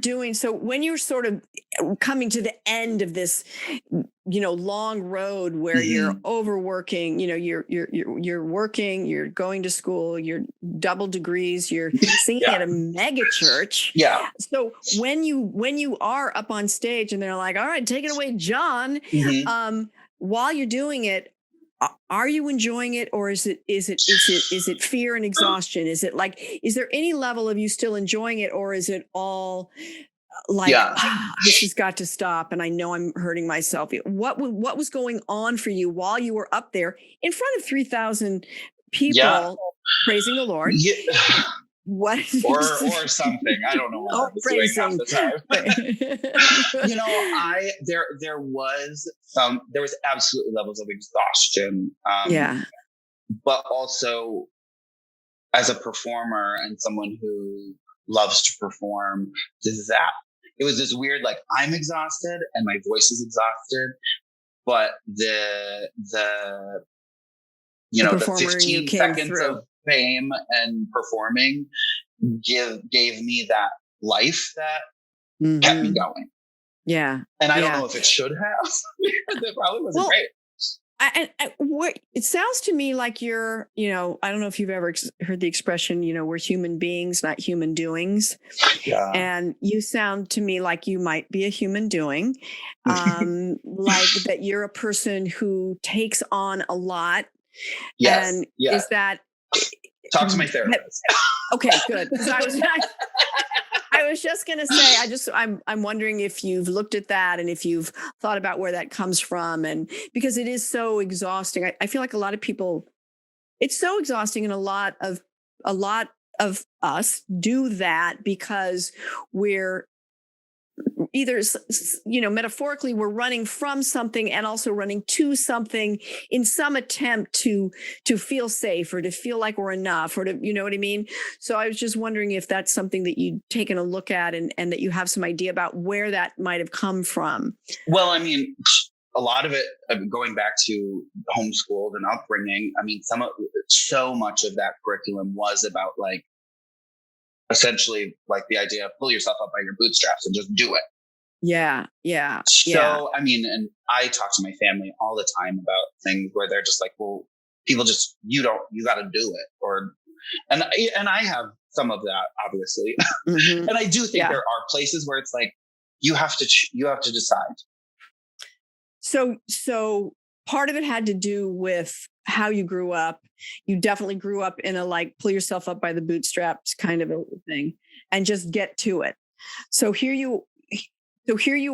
S3: sort of coming to the end of this, long road where you're overworking, you're working, you're going to school, you're double degrees, you're singing at a mega church.
S5: Yeah.
S3: So when you are up on stage and they're like, all right, take it away, John, while you're doing it, are you enjoying it, or is it fear and exhaustion? Is there any level of you still enjoying it, or is it all this has got to stop and I know I'm hurting myself? What was going on for you while you were up there in front of 3,000 people praising the Lord? Yeah. What
S5: or something? I don't know what I was doing half the time. There was absolutely levels of exhaustion. But also as a performer and someone who loves to perform, it was this weird, I'm exhausted and my voice is exhausted, but the 15 seconds of fame and performing gave me that life that kept me going.
S3: Yeah.
S5: And I don't know if it should have. It probably wasn't great.
S3: It sounds to me like you're, I don't know if you've ever heard the expression, we're human beings, not human doings.
S5: Yeah.
S3: And you sound to me like you might be a human doing, like that you're a person who takes on a lot.
S5: Yes.
S3: And
S5: Talk to my therapist.
S3: Okay, good. 'Cause I was just going to say, I'm wondering if you've looked at that and if you've thought about where that comes from. And because it is so exhausting, I feel like a lot of people, it's so exhausting, and a lot of us do that because we're either, metaphorically, we're running from something and also running to something in some attempt to feel safe or to feel like we're enough, or to, you know what I mean? So I was just wondering if that's something that you've taken a look at, and that you have some idea about where that might have come from.
S5: Well, I mean, a lot of it, going back to homeschooled and upbringing, I mean, so much of that curriculum was about like, essentially like the idea of pull yourself up by your bootstraps and just do it.
S3: Yeah.
S5: So, I mean, and I talk to my family all the time about things where they're just like, well, people just, you got to do it. And I have some of that, obviously. Mm-hmm. And I do think there are places where it's like, you have to decide.
S3: So part of it had to do with how you grew up. You definitely grew up in a like pull yourself up by the bootstraps kind of a thing, and just get to it. So here you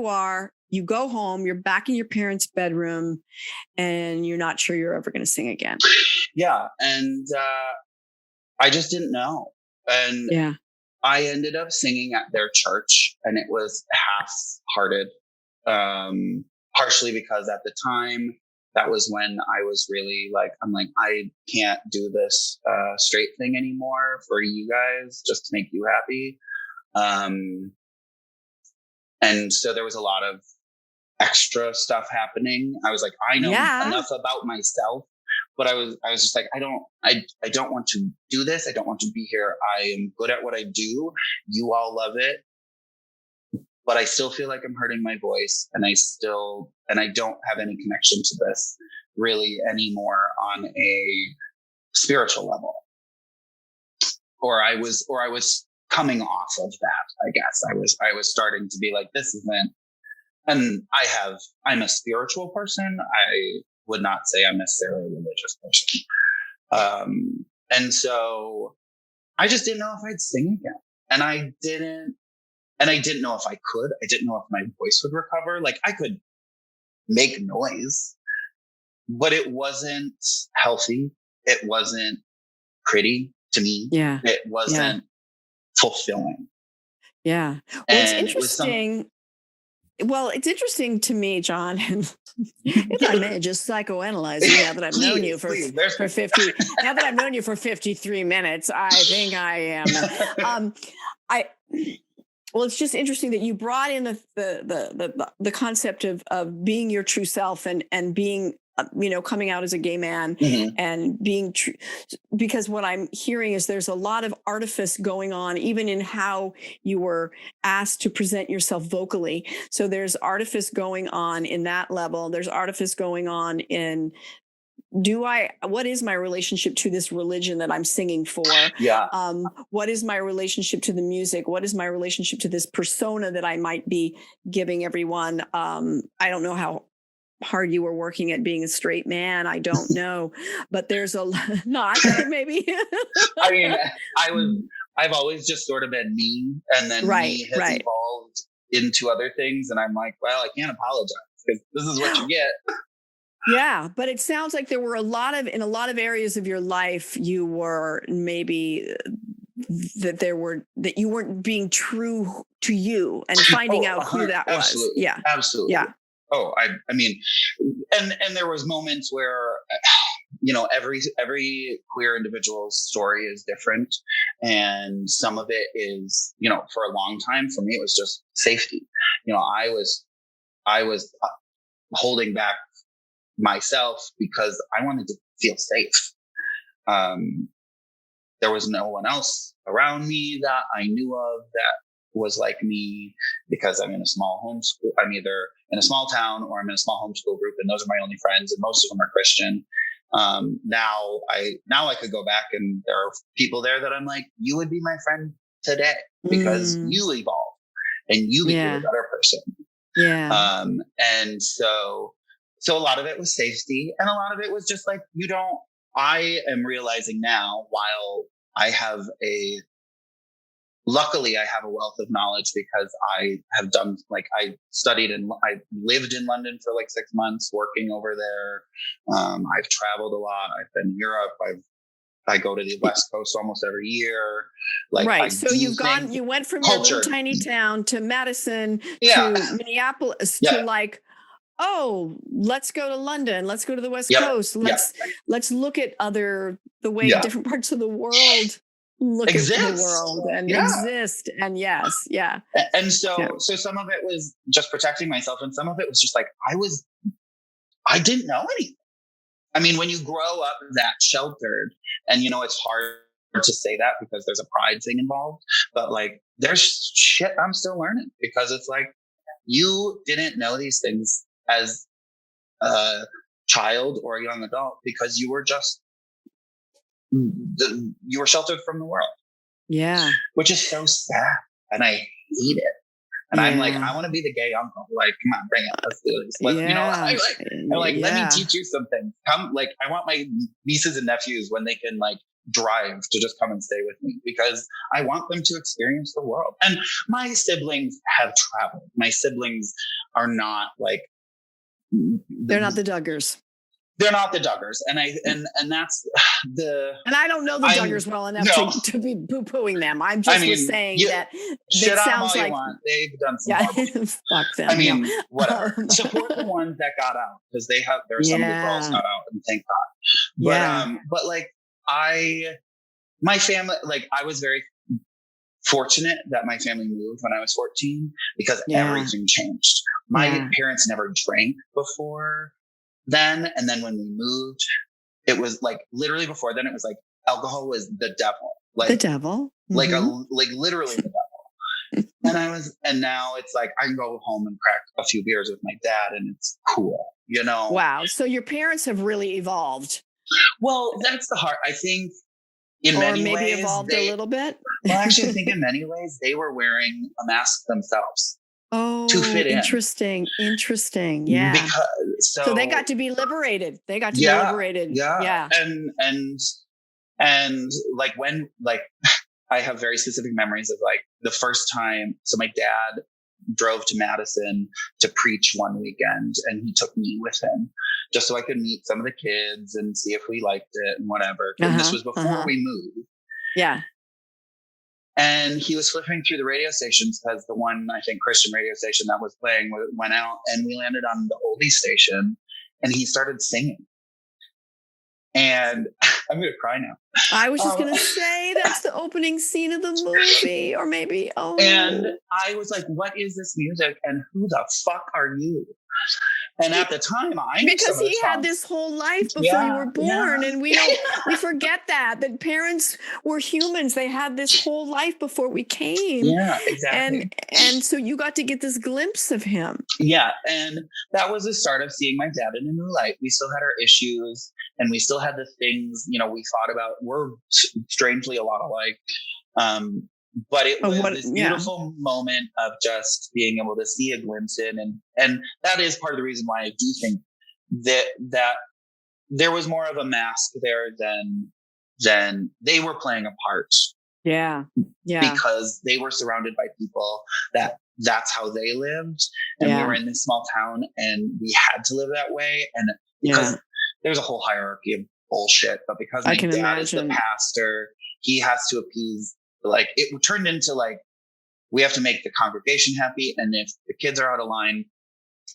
S3: are, you go home, you're back in your parents' bedroom, and you're not sure you're ever going to sing again.
S5: Yeah. And I just didn't know. And I ended up singing at their church, and it was half-hearted, partially because at the time, that was when I was really like, I'm like, I can't do this straight thing anymore for you guys just to make you happy. And so there was a lot of extra stuff happening. I was like, I know enough about myself, but I was just like, I don't want to do this. I don't want to be here. I am good at what I do. You all love it. But I still feel like I'm hurting my voice, and I don't have any connection to this really anymore on a spiritual level. Or I was coming off of that, I guess. I was starting to be like, this isn't, and I'm a spiritual person. I would not say I'm necessarily a religious person. And so I just didn't know if I'd sing again. And I didn't know if I could. I didn't know if my voice would recover. Like, I could make noise, but it wasn't healthy. It wasn't pretty to me. Yeah. It wasn't fulfilling.
S3: Yeah. Well, it's interesting. It's interesting to me, Jon, and if I may just psychoanalyze you now that I've known you for 50, now that I've known you for 53 minutes, I think I am. Well, it's just interesting that you brought in the concept of being your true self and being, coming out as a gay man, mm-hmm. and being true. Because what I'm hearing is there's a lot of artifice going on, even in how you were asked to present yourself vocally. So there's artifice going on in that level. There's artifice going on in, what is my relationship to this religion that I'm singing for? Yeah. What is my relationship to the music? What is my relationship to this persona that I might be giving everyone? I don't know how hard you were working at being a straight man. I don't know, but there's not maybe.
S5: I mean, I've always just sort of been me, and then me has evolved into other things. And I'm like, well, I can't apologize because this is what you get.
S3: Yeah, but it sounds like there were in a lot of areas of your life, you were maybe that you weren't being true to you and finding out who that was. Yeah,
S5: absolutely. Yeah. Oh, I mean, and there was moments where, every queer individual's story is different, and some of it is, for a long time for me it was just safety. I was holding back myself because I wanted to feel safe. There was no one else around me that I knew of that was like me, because I'm in a small homeschool. I'm either in a small town or I'm in a small homeschool group, and those are my only friends, and most of them are Christian. Now I could go back, and there are people there that I'm like, you would be my friend today because you evolved and you became a better person. Yeah. And so a lot of it was safety, and a lot of it was just like, I am realizing now, while luckily I have a wealth of knowledge because I have done, like, I studied and I lived in London for like 6 months working over there. I've traveled a lot. I've been in Europe. I go to the West Coast almost every year. Like,
S3: right. So you went from your little tiny town to Madison to Minneapolis to like, oh, let's go to London. Let's go to the West Coast. Let's look at the way different parts of the world look at the world and exist. And And so some of it was just protecting myself, and some of it was just like I didn't know anything. I mean, when you grow up that sheltered, and it's hard to say that because there's a pride thing involved, but like there's shit I'm still learning, because it's like you didn't know these things as a child or a young adult because you were just you were sheltered from the world. Yeah. Which is so sad. And I hate it. And I'm like, I want to be the gay uncle. Like, come on, bring it. Let's do this. Let me teach you something. Come, like, I want my nieces and nephews, when they can like drive, to just come and stay with me, because I want them to experience the world. And my siblings have traveled. My siblings are not like, they're not the Duggars.
S5: They're not the Duggars. And that's
S3: and I don't know the Duggars well enough to be poo-pooing them. I'm just saying that
S5: shit sounds like want. They've done some
S3: fuck them.
S5: I mean, whatever. Support the ones that got out, because there are some good girls got out, and thank God. But like my family, like I was very fortunate that my family moved when I was 14, because everything changed. My parents never drank before then, and then when we moved, it was like literally before then, it was like alcohol was the devil, like the devil, like literally the devil. And now it's like I can go home and crack a few beers with my dad, and it's cool, Wow.
S3: So your parents have really evolved.
S5: Well, that's the heart. I think in many ways,
S3: maybe evolved a little bit.
S5: Well, actually, I think in many ways they were wearing a mask themselves.
S3: Oh,
S5: to fit in.
S3: Interesting. Yeah. So they got to be liberated. Yeah. And like when, like, I have very specific memories of like the first time. So my dad drove to Madison to preach one weekend, and he took me with him just so I could meet some of the kids and see if we liked it and whatever. And this was before we moved. Yeah. And he was flipping through the radio stations, because the one, I think, Christian radio station that was playing went out, and we landed on the oldie station, and he started singing. And I'm going to cry now. I was just going to say that's the opening scene of the movie, or maybe,
S5: And I was like, what is this music? And who the fuck are you? And at the time, I knew
S3: because he had this whole life before you were born, and we forget that parents were humans. They had this whole life before we came.
S5: Yeah, exactly.
S3: And so you got to get this glimpse of him.
S5: Yeah, and that was the start of seeing my dad in a new light. We still had our issues, and we still had the things we thought about. We're strangely a lot alike. But it was this beautiful moment of just being able to see a glimpse in. And that is part of the reason why I do think that there was more of a mask there than they were playing a part.
S3: Yeah. Yeah.
S5: Because they were surrounded by people that's how they lived. And we were in this small town, and we had to live that way. And because there's a whole hierarchy of bullshit, but because my dad is the pastor, he has to appease. Like it turned into like, we have to make the congregation happy. And if the kids are out of line,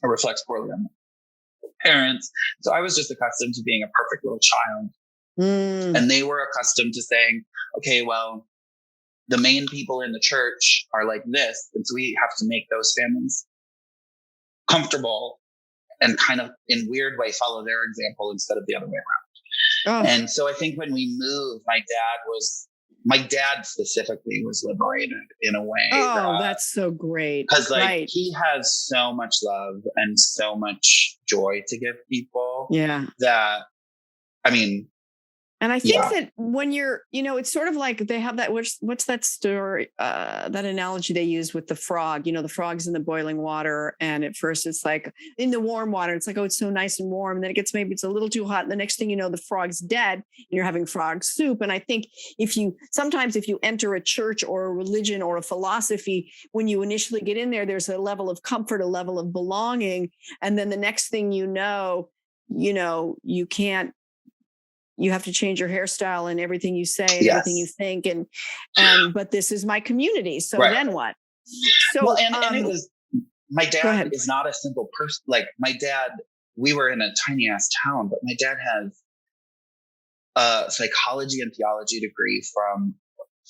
S5: it reflects poorly on the parents. So I was just accustomed to being a perfect little child. And they were accustomed to saying, okay, well, the main people in the church are like this. And so we have to make those families comfortable and kind of in weird way follow their example instead of the other way around. And so I think when we moved, my dad specifically was liberated in a way.
S3: Oh, that's so great.
S5: Because he has so much love and so much joy to give people.
S3: Yeah.
S5: That, I mean,
S3: And I think that when you're, it's sort of like they have that, what's that story, that analogy they use with the frog, the frog's in the boiling water. And at first it's like in the warm water, it's like, oh, it's so nice and warm. And then maybe it's a little too hot. And the next thing you know, the frog's dead and you're having frog soup. And I think sometimes if you enter a church or a religion or a philosophy, when you initially get in there, there's a level of comfort, a level of belonging. And then the next thing you have to change your hairstyle and everything you say and everything you think. But this is my community. So then what? So,
S5: and it was, my dad is not a simple person. Like my dad, we were in a tiny ass town, but my dad has a psychology and theology degree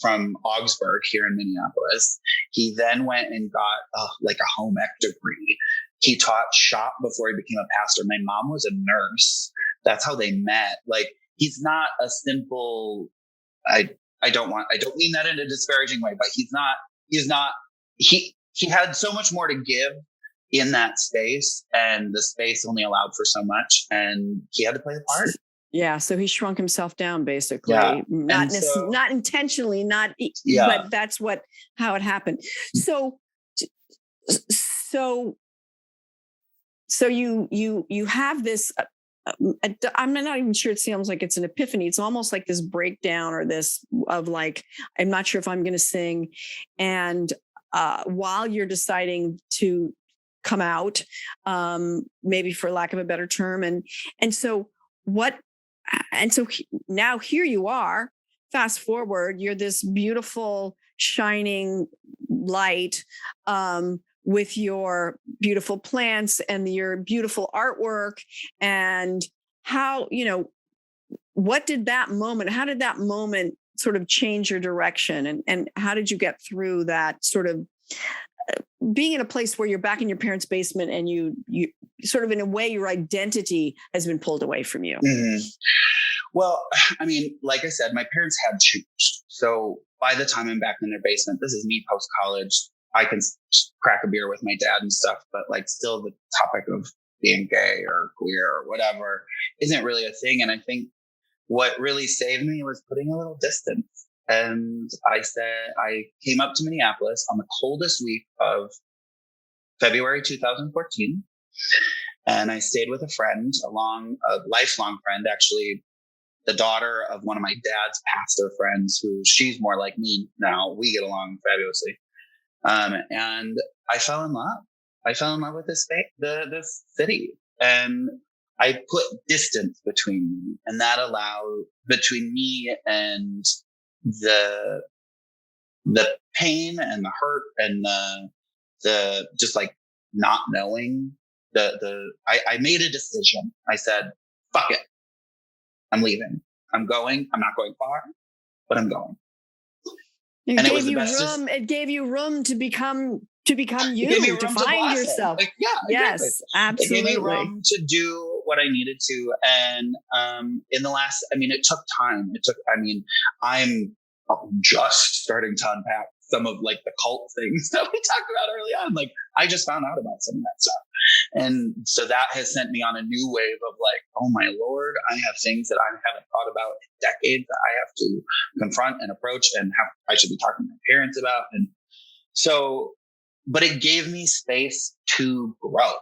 S5: from Augsburg here in Minneapolis. He then went and got a home ec degree. He taught shop before he became a pastor. My mom was a nurse. That's how they met. Like, he's not a simple, I don't mean that in a disparaging way, but he had so much more to give in that space, and the space only allowed for so much, and he had to play the part.
S3: Yeah. So he shrunk himself down, basically, not intentionally, but that's how it happened. So you have this, I'm not even sure it sounds like it's an epiphany. It's almost like this breakdown or this of like, I'm not sure if I'm going to sing. And while you're deciding to come out, maybe for lack of a better term. And so now here you are, fast forward, you're this beautiful, shining light, with your beautiful plants and your beautiful artwork. And how did that moment sort of change your direction? And how did you get through that sort of being in a place where you're back in your parents' basement and you sort of, in a way, your identity has been pulled away from you?
S5: Mm-hmm. Well, I mean, like I said, my parents had changed. So by the time I'm back in their basement, this is me post-college. I can crack a beer with my dad and stuff, but like still the topic of being gay or queer or whatever isn't really a thing. And I think what really saved me was putting a little distance. And I came up to Minneapolis on the coldest week of February 2014. And I stayed with a friend, a lifelong friend, actually the daughter of one of my dad's pastor friends, who she's more like me now. We get along fabulously. And I fell in love. I fell in love with this city, and I put distance between me, and that allowed between me and the pain and the hurt and the just like not knowing I made a decision. I said, fuck it. I'm leaving. I'm going. I'm not going far, but I'm going.
S3: It gave you room to become you, to find yourself. Yes, absolutely.
S5: It gave me room to do what I needed to. And in the last, it took time. I'm just starting to unpack some of like the cult things that we talked about early on. Like, I just found out about some of that stuff. And so that has sent me on a new wave of like, oh my Lord, I have things that I haven't thought about in decades that I have to confront and approach and I should be talking to my parents about. And so, but it gave me space to grow.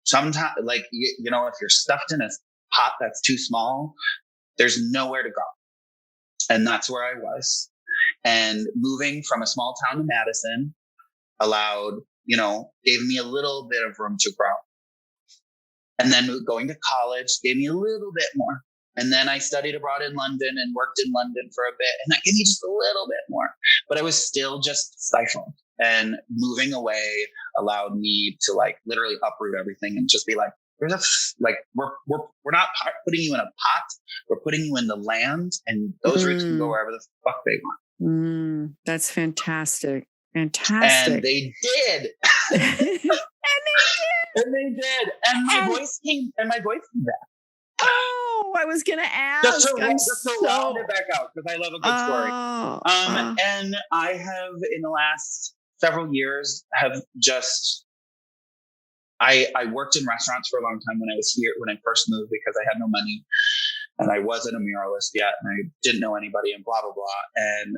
S5: Sometimes, like, if you're stuffed in a pot that's too small, there's nowhere to go. And that's where I was. And moving from a small town to Madison gave me a little bit of room to grow. And then going to college gave me a little bit more. And then I studied abroad in London and worked in London for a bit. And that gave me just a little bit more. But I was still just stifled. And moving away allowed me to like literally uproot everything and just be like, we're not putting you in a pot. We're putting you in the land, and those roots can go wherever the fuck they want.
S3: That's fantastic. Fantastic.
S5: And they did. And my voice came back.
S3: Oh, I was going to ask.
S5: Just to round it back out, because I love a good story. And I have, in the last several years, I worked in restaurants for a long time when I was here, when I first moved, because I had no money. and I wasn't a muralist yet, and I didn't know anybody, and blah blah blah. And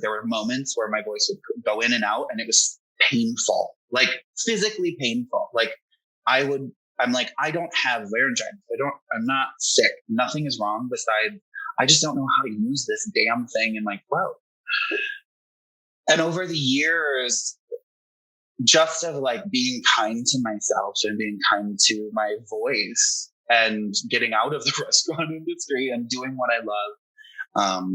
S5: there were moments where my voice would go in and out, and it was painful, like physically painful. Like I'm like, I don't have laryngitis. I'm not sick. Nothing is wrong besides I just don't know how to use this damn thing in my throat. And over the years, just of like being kind to myself and being kind to my voice and getting out of the restaurant industry and doing what I love.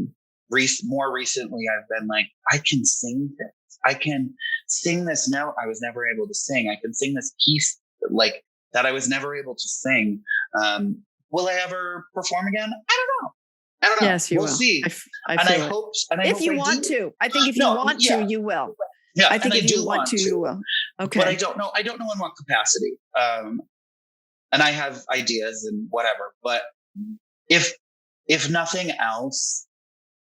S5: More recently, I've been like, I can sing this. I can sing this note I was never able to sing. I can sing this piece like that I was never able to sing. Will I ever perform again? I don't know.
S3: Yes, you will.
S5: We'll see.
S3: I hope. If you want to, I think if you want to, you will.
S5: Yeah,
S3: I think if you want to, you will. Okay.
S5: But I don't know in what capacity. And I have ideas and whatever. But if nothing else,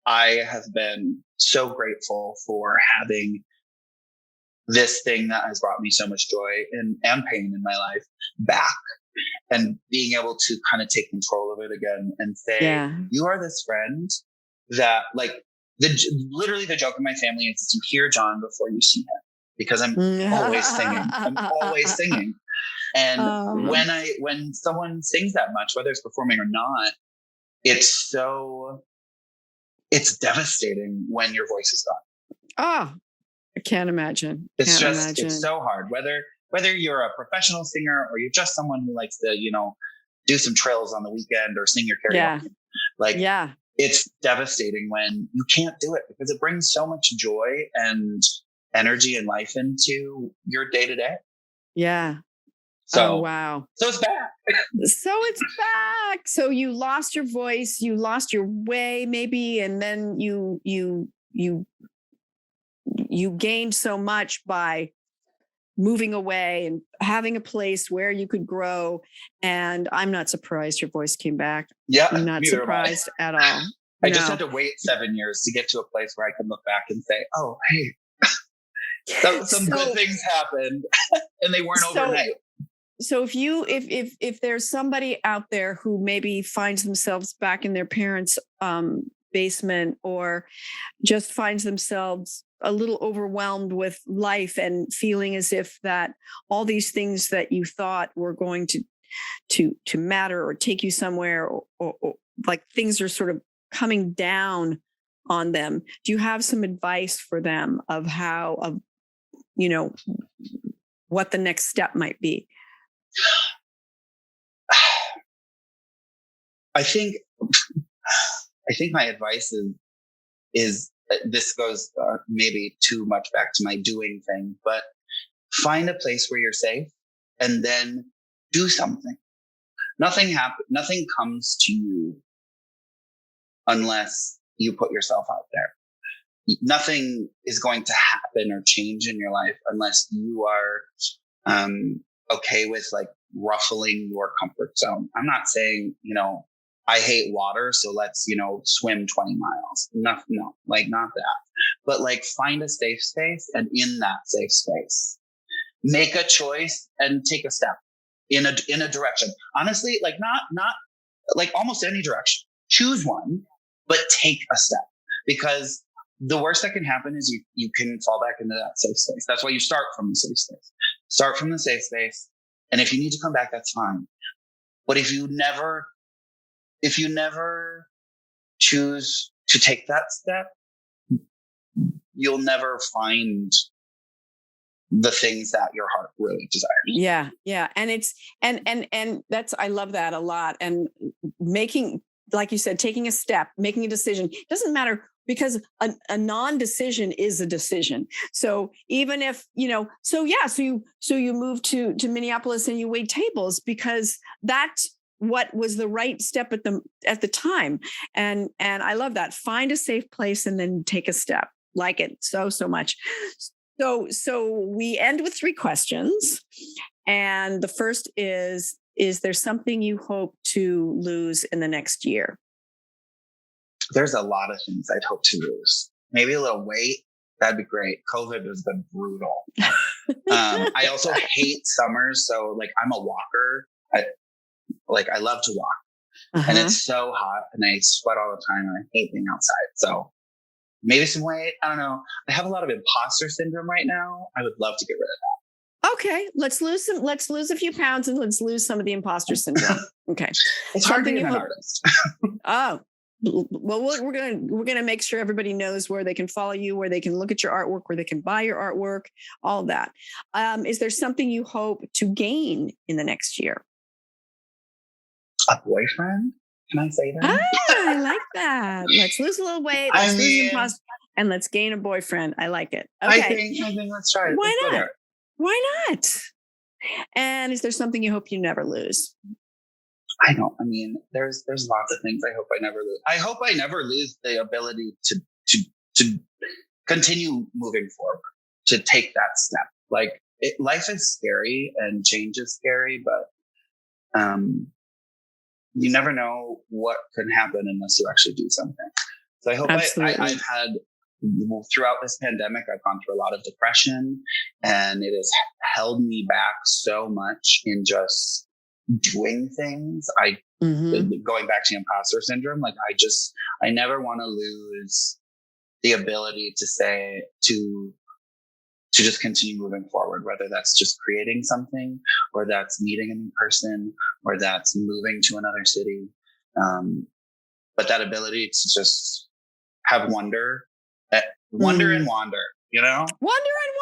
S5: I have been so grateful for having this thing that has brought me so much joy and pain in my life back, and being able to kind of take control of it again and say, you are this friend that like literally the joke in my family is you hear Jon before you see him, because I'm always singing. I'm always singing. And when someone sings that much, whether it's performing or not, it's devastating when your voice is gone.
S3: I can't imagine.
S5: It's so hard. Whether you're a professional singer or you're just someone who likes to, do some trills on the weekend or sing your karaoke. It's devastating when you can't do it, because it brings so much joy and energy and life into your day to day. Yeah. So,
S3: wow.
S5: So it's back.
S3: So you lost your voice, you lost your way maybe, and then you gained so much by moving away and having a place where you could grow. And I'm not surprised your voice came back.
S5: Yeah.
S3: I'm not surprised at all.
S5: I just had to wait 7 years to get to a place where I can look back and say, oh, hey, some good things happened and they weren't overnight.
S3: So if there's somebody out there who maybe finds themselves back in their parents' basement, or just finds themselves a little overwhelmed with life and feeling as if that all these things that you thought were going to matter or take you somewhere, or like things are sort of coming down on them, do you have some advice for them of what the next step might be?
S5: I think my advice is this goes maybe too much back to my doing thing, but find a place where you're safe and then do something. Nothing comes to you unless you put yourself out there. Nothing is going to happen or change in your life unless you are okay with like ruffling your comfort zone. I'm not saying, I hate water, so let's, swim 20 miles. No, not that. But like find a safe space, and in that safe space, make a choice and take a step in a direction. Honestly, like not like almost any direction. Choose one, but take a step, because the worst that can happen is you can fall back into that safe space. That's why you start from the safe space. Start from the safe space. And if you need to come back, that's fine. But if you never choose to take that step, you'll never find the things that your heart really desires.
S3: Yeah. Yeah. And it's, and that's, I love that a lot. And making, like you said, taking a step, making a decision, doesn't matter, because a non-decision is a decision. So even if, so you move to Minneapolis and you wait tables because that's what was the right step at the time. And I love that. Find a safe place and then take a step. Like it so much. So we end with 3 questions. And the first is there something you hope to lose in the next year?
S5: There's a lot of things I'd hope to lose. Maybe a little weight. That'd be great. COVID has been brutal. I also hate summers. So like I'm a walker. I love to walk. and it's so hot and I sweat all the time and I hate being outside. So maybe some weight. I don't know. I have a lot of imposter syndrome right now. I would llove to get rid of that.
S3: Okay, let's lose a few pounds and let's lose some of the imposter syndrome. Okay.
S5: It's hard being an artist.
S3: Oh, well, we're gonna make sure everybody knows where they can follow you, where they can look at your artwork, where they can buy your artwork, all of that. Is there something you hope to gain in the next year?
S5: A boyfriend? Can I say that?
S3: Ah, I like that. Let's lose a little weight. Let's lose the imposter, and let's gain a boyfriend. I like it. Okay.
S5: I think let's try it.
S3: Why not? Why not? And is there something you hope you never lose?
S5: I don't. I mean, there's lots of things I hope I never lose. I hope I never lose the ability to continue moving forward, to take that step. Like life is scary and change is scary, but you never know what can happen unless you actually do something. So I hope I've had, throughout this pandemic, I've gone through a lot of depression, and it has held me back so much in just doing things. Going back to imposter syndrome, like I never want to lose the ability to just continue moving forward, whether that's just creating something, or that's meeting a new person, or that's moving to another city. But that ability to just have wonder and wander, you know?
S3: Wonder and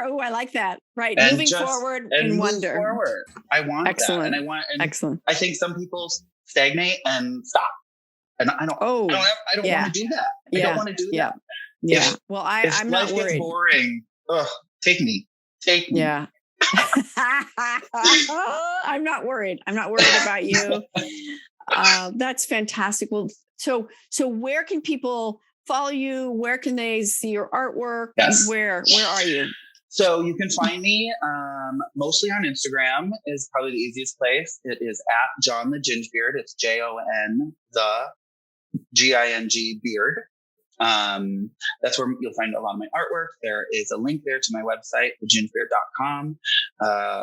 S3: wander. Oh, I like that. Right.
S5: And
S3: Moving forward and wonder.
S5: Forward. I want
S3: Excellent.
S5: that. And
S3: Excellent.
S5: I think some people stagnate and stop. And I don't want to do that. I don't want to do that.
S3: Yeah. Well, I'm not worried.
S5: Gets boring. Ugh, take me.
S3: Yeah. I'm not worried. I'm not worried about you. That's fantastic. Well, so where can people follow you? Where can they see your artwork?
S5: Yes.
S3: Where are you?
S5: So you can find me mostly on Instagram is probably the easiest place. It is at Jon the Gingebeard. It's JON the GING beard. That's where you'll find a lot of my artwork. There is a link there to my website, thegingebeard.com.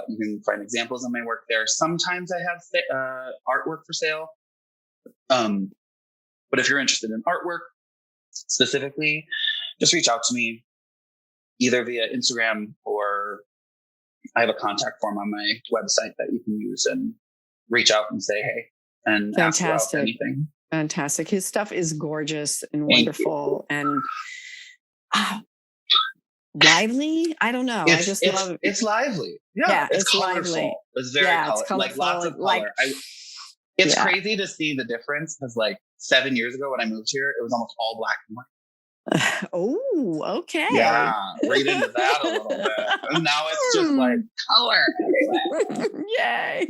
S5: You can find examples of my work there. Sometimes I have artwork for sale. But if you're interested in artwork specifically, just reach out to me either via Instagram, or I have a contact form on my website that you can use and reach out and say, hey, and ask about anything.
S3: Fantastic. His stuff is gorgeous and wonderful and lively. I don't know. I just love it.
S5: It's lively. Yeah, it's colorful.
S3: Lively.
S5: It's very colorful. Like lots of color. It's crazy to see the difference, because like 7 years ago when I moved here, it was almost all black and white.
S3: Oh, okay.
S5: Yeah, read into that a little bit. And now it's just like color everywhere.
S3: Yay.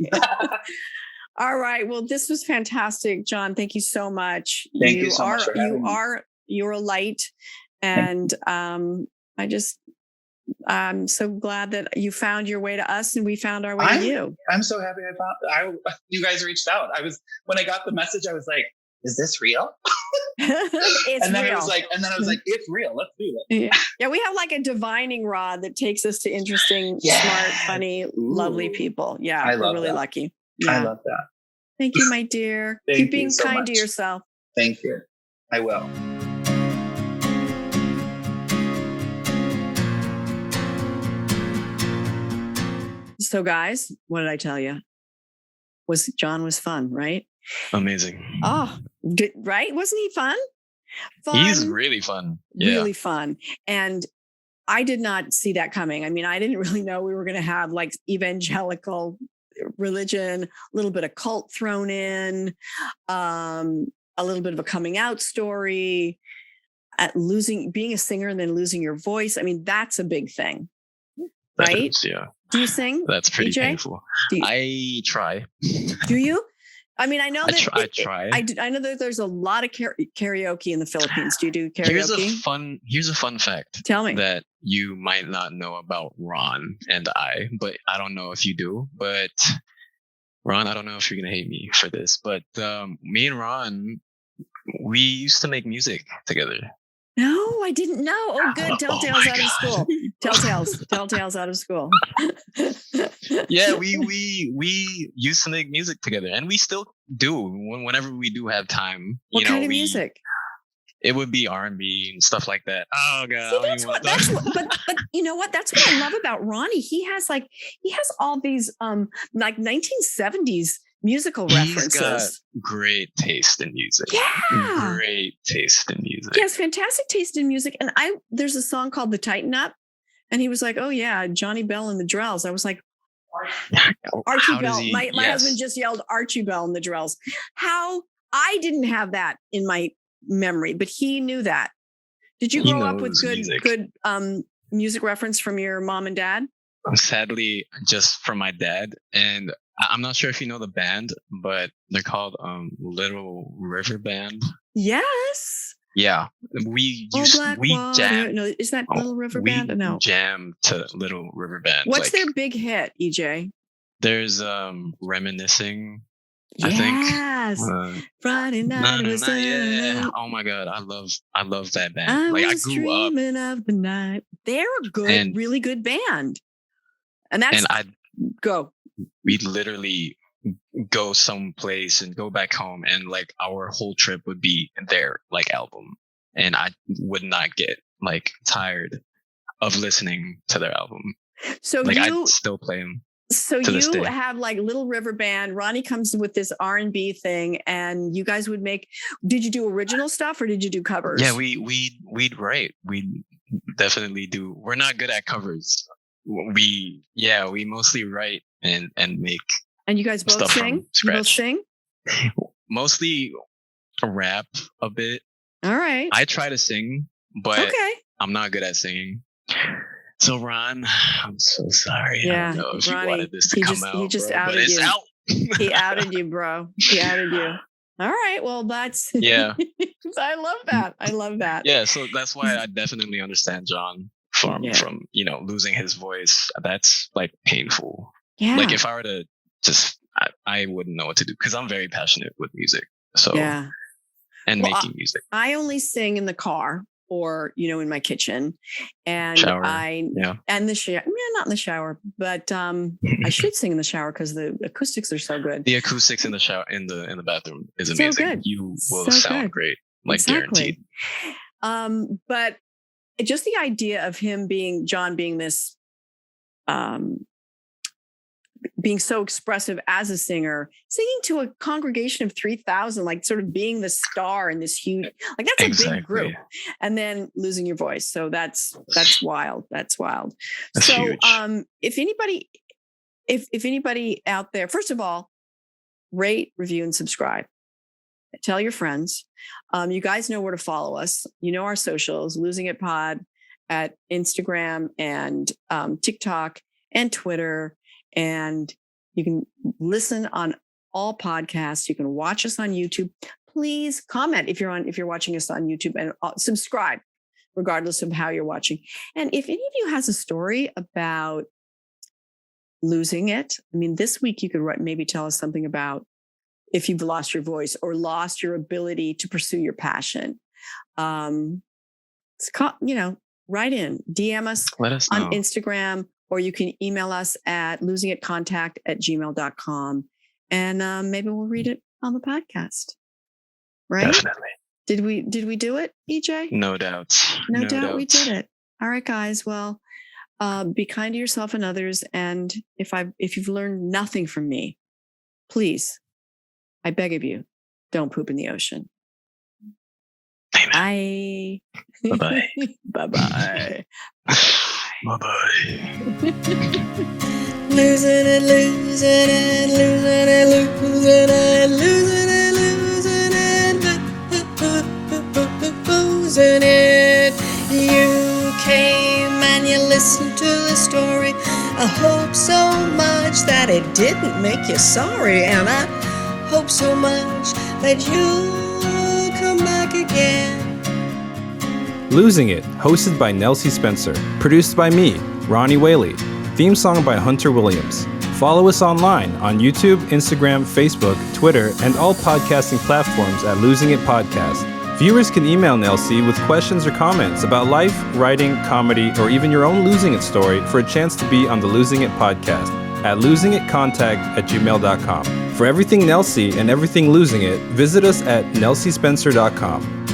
S3: All right. Well, this was fantastic, Jon. Thank you so much.
S5: Thank you so much for having me.
S3: You're a light. And I'm so glad that you found your way to us and we found our way to you.
S5: I'm so happy you guys reached out. When I got the message, I was like, is this real?
S3: It's
S5: and then
S3: real.
S5: I was like, it's real. Let's do it.
S3: Yeah, we have like a divining rod that takes us to interesting, smart, funny, lovely people. Yeah, we're really lucky. Yeah.
S5: I love that.
S3: Thank you, my dear. Keep being kind to yourself.
S5: Thank you. I will.
S3: So, guys, what did I tell you? Jon was fun, right?
S4: Amazing.
S3: Oh, right? Wasn't he fun?
S4: He's really fun. Yeah.
S3: Really fun. And I did not see that coming. I mean, I didn't really know we were going to have like evangelical religion, a little bit of cult thrown in, a little bit of a coming out story, being a singer and then losing your voice. I mean, that's a big thing, right?
S4: Yeah.
S3: Do you sing?
S4: That's pretty
S3: DJ?
S4: painful. I try.
S3: Do you? I mean, I know that
S4: I try.
S3: I know that there's a lot of karaoke in the Philippines. Do you do karaoke?
S4: Here's a fun fact.
S3: Tell me.
S4: That you might not know about Ron and I, but I don't know if you do. But Ron, I don't know if you're gonna hate me for this, but me and Ron, we used to make music together.
S3: No, I didn't know. Oh, good. Telltale's out of school. Telltale's out of school.
S4: Yeah, we used to make music together, and we still do whenever we do have time.
S3: What kind of music?
S4: It would be R&B and stuff like that. Oh god!
S3: But you know what? That's what I love about Ronnie. He has all these like 1970s musical references.
S4: He's got great taste in music.
S3: Yeah,
S4: great taste in music.
S3: He has fantastic taste in music. And there's a song called "The Tighten Up," and he was like, "Oh yeah, Johnny Bell and the Drells." I was like, Archie Bell. My husband just yelled Archie Bell and the Drells. How I didn't have that in my memory, but he knew that. Did you grow up with good music reference from your mom and dad?
S4: Sadly, just from my dad. And I'm not sure if you know the band, but they're called Little River Band.
S3: Yes.
S4: Yeah, we jam.
S3: No, is that Little River Band? No,
S4: jam to Little River Band.
S3: What's their big hit, EJ?
S4: There's Reminiscing.
S3: Yes.
S4: I think.
S3: Friday night.
S4: Yeah. Oh my god, I love that band.
S3: I
S4: grew up
S3: dreaming of the night. They're a good, really good band. And we literally go someplace and go back home, and like our whole trip would be their like album, and I would not get like tired of listening to their album. So
S4: I'd still play them.
S3: So you have like Little River Band. Ronnie comes with this R&B thing, and you guys would make. Did you do original stuff or did you do covers?
S4: Yeah, we'd write. We definitely do. We're not good at covers. We mostly write and make. And you guys both sing? You both sing? Mostly rap a bit.
S3: All right.
S4: I try to sing, but I'm not good at singing. So Ron, I'm so sorry.
S3: Yeah,
S4: I don't know if
S3: Ronnie,
S4: you wanted this to come out.
S3: He just
S4: bro,
S3: outed
S4: but it's
S3: you.
S4: Out.
S3: He outed you, bro. He outed you. All right. Well, that's
S4: yeah.
S3: I love that.
S4: Yeah. So that's why I definitely understand Jon from losing his voice. That's like painful.
S3: Yeah.
S4: Like if I were to just, I wouldn't know what to do because I'm very passionate with music. So
S3: yeah.
S4: And making music.
S3: I only sing in the car or, in my kitchen and
S4: shower.
S3: And the shower. Not in the shower, but I should sing in the shower because the acoustics are so good.
S4: The acoustics in the shower, in the bathroom is amazing.
S3: So good.
S4: You will sound great. Like guaranteed.
S3: But just the idea of Jon being this, being so expressive as a singer, singing to a congregation of 3,000, like sort of being the star in this huge, like that's a big group, and then losing your voice. So that's wild. That's wild.
S4: That's
S3: so
S4: huge.
S3: If anybody out there, first of all, rate, review, and subscribe. Tell your friends. You guys know where to follow us. You know our socials, Losing It Pod at Instagram and TikTok and Twitter. And you can listen on all podcasts. You can watch us on YouTube. Please comment if you're watching us on YouTube, and subscribe regardless of how you're watching. And if any of you has a story about losing it, this week you could maybe tell us something about if you've lost your voice or lost your ability to pursue your passion. Write in, DM us,
S4: let us know
S3: on Instagram. Or you can email us at losingitcontact@gmail.com. And maybe we'll read it on the podcast. Right?
S4: Definitely.
S3: Did we do it, EJ?
S4: No doubts.
S3: No doubt we did it. All right, guys. Well, be kind to yourself and others. And if you've learned nothing from me, please, I beg of you, don't poop in the ocean.
S4: Amen.
S3: Bye.
S4: Bye-bye.
S3: Bye-bye.
S4: Bye-bye.
S2: Losing it, losing it, losing it, losing it, losing it, losing it, losing it. You came and you listened to the story. I hope so much that it didn't make you sorry, and I hope so much that you'll come back again.
S1: Losing It, hosted by Nelsie Spencer. Produced by me, Ronnie Whaley. Theme song by Hunter Williams. Follow us online on YouTube, Instagram, Facebook, Twitter, and all podcasting platforms at Losing It Podcast. Viewers can email Nelsie with questions or comments about life, writing, comedy, or even your own Losing It story for a chance to be on the Losing It podcast at losingitcontact@gmail.com. For everything Nelsie and everything Losing It, visit us at nelsiespencer.com.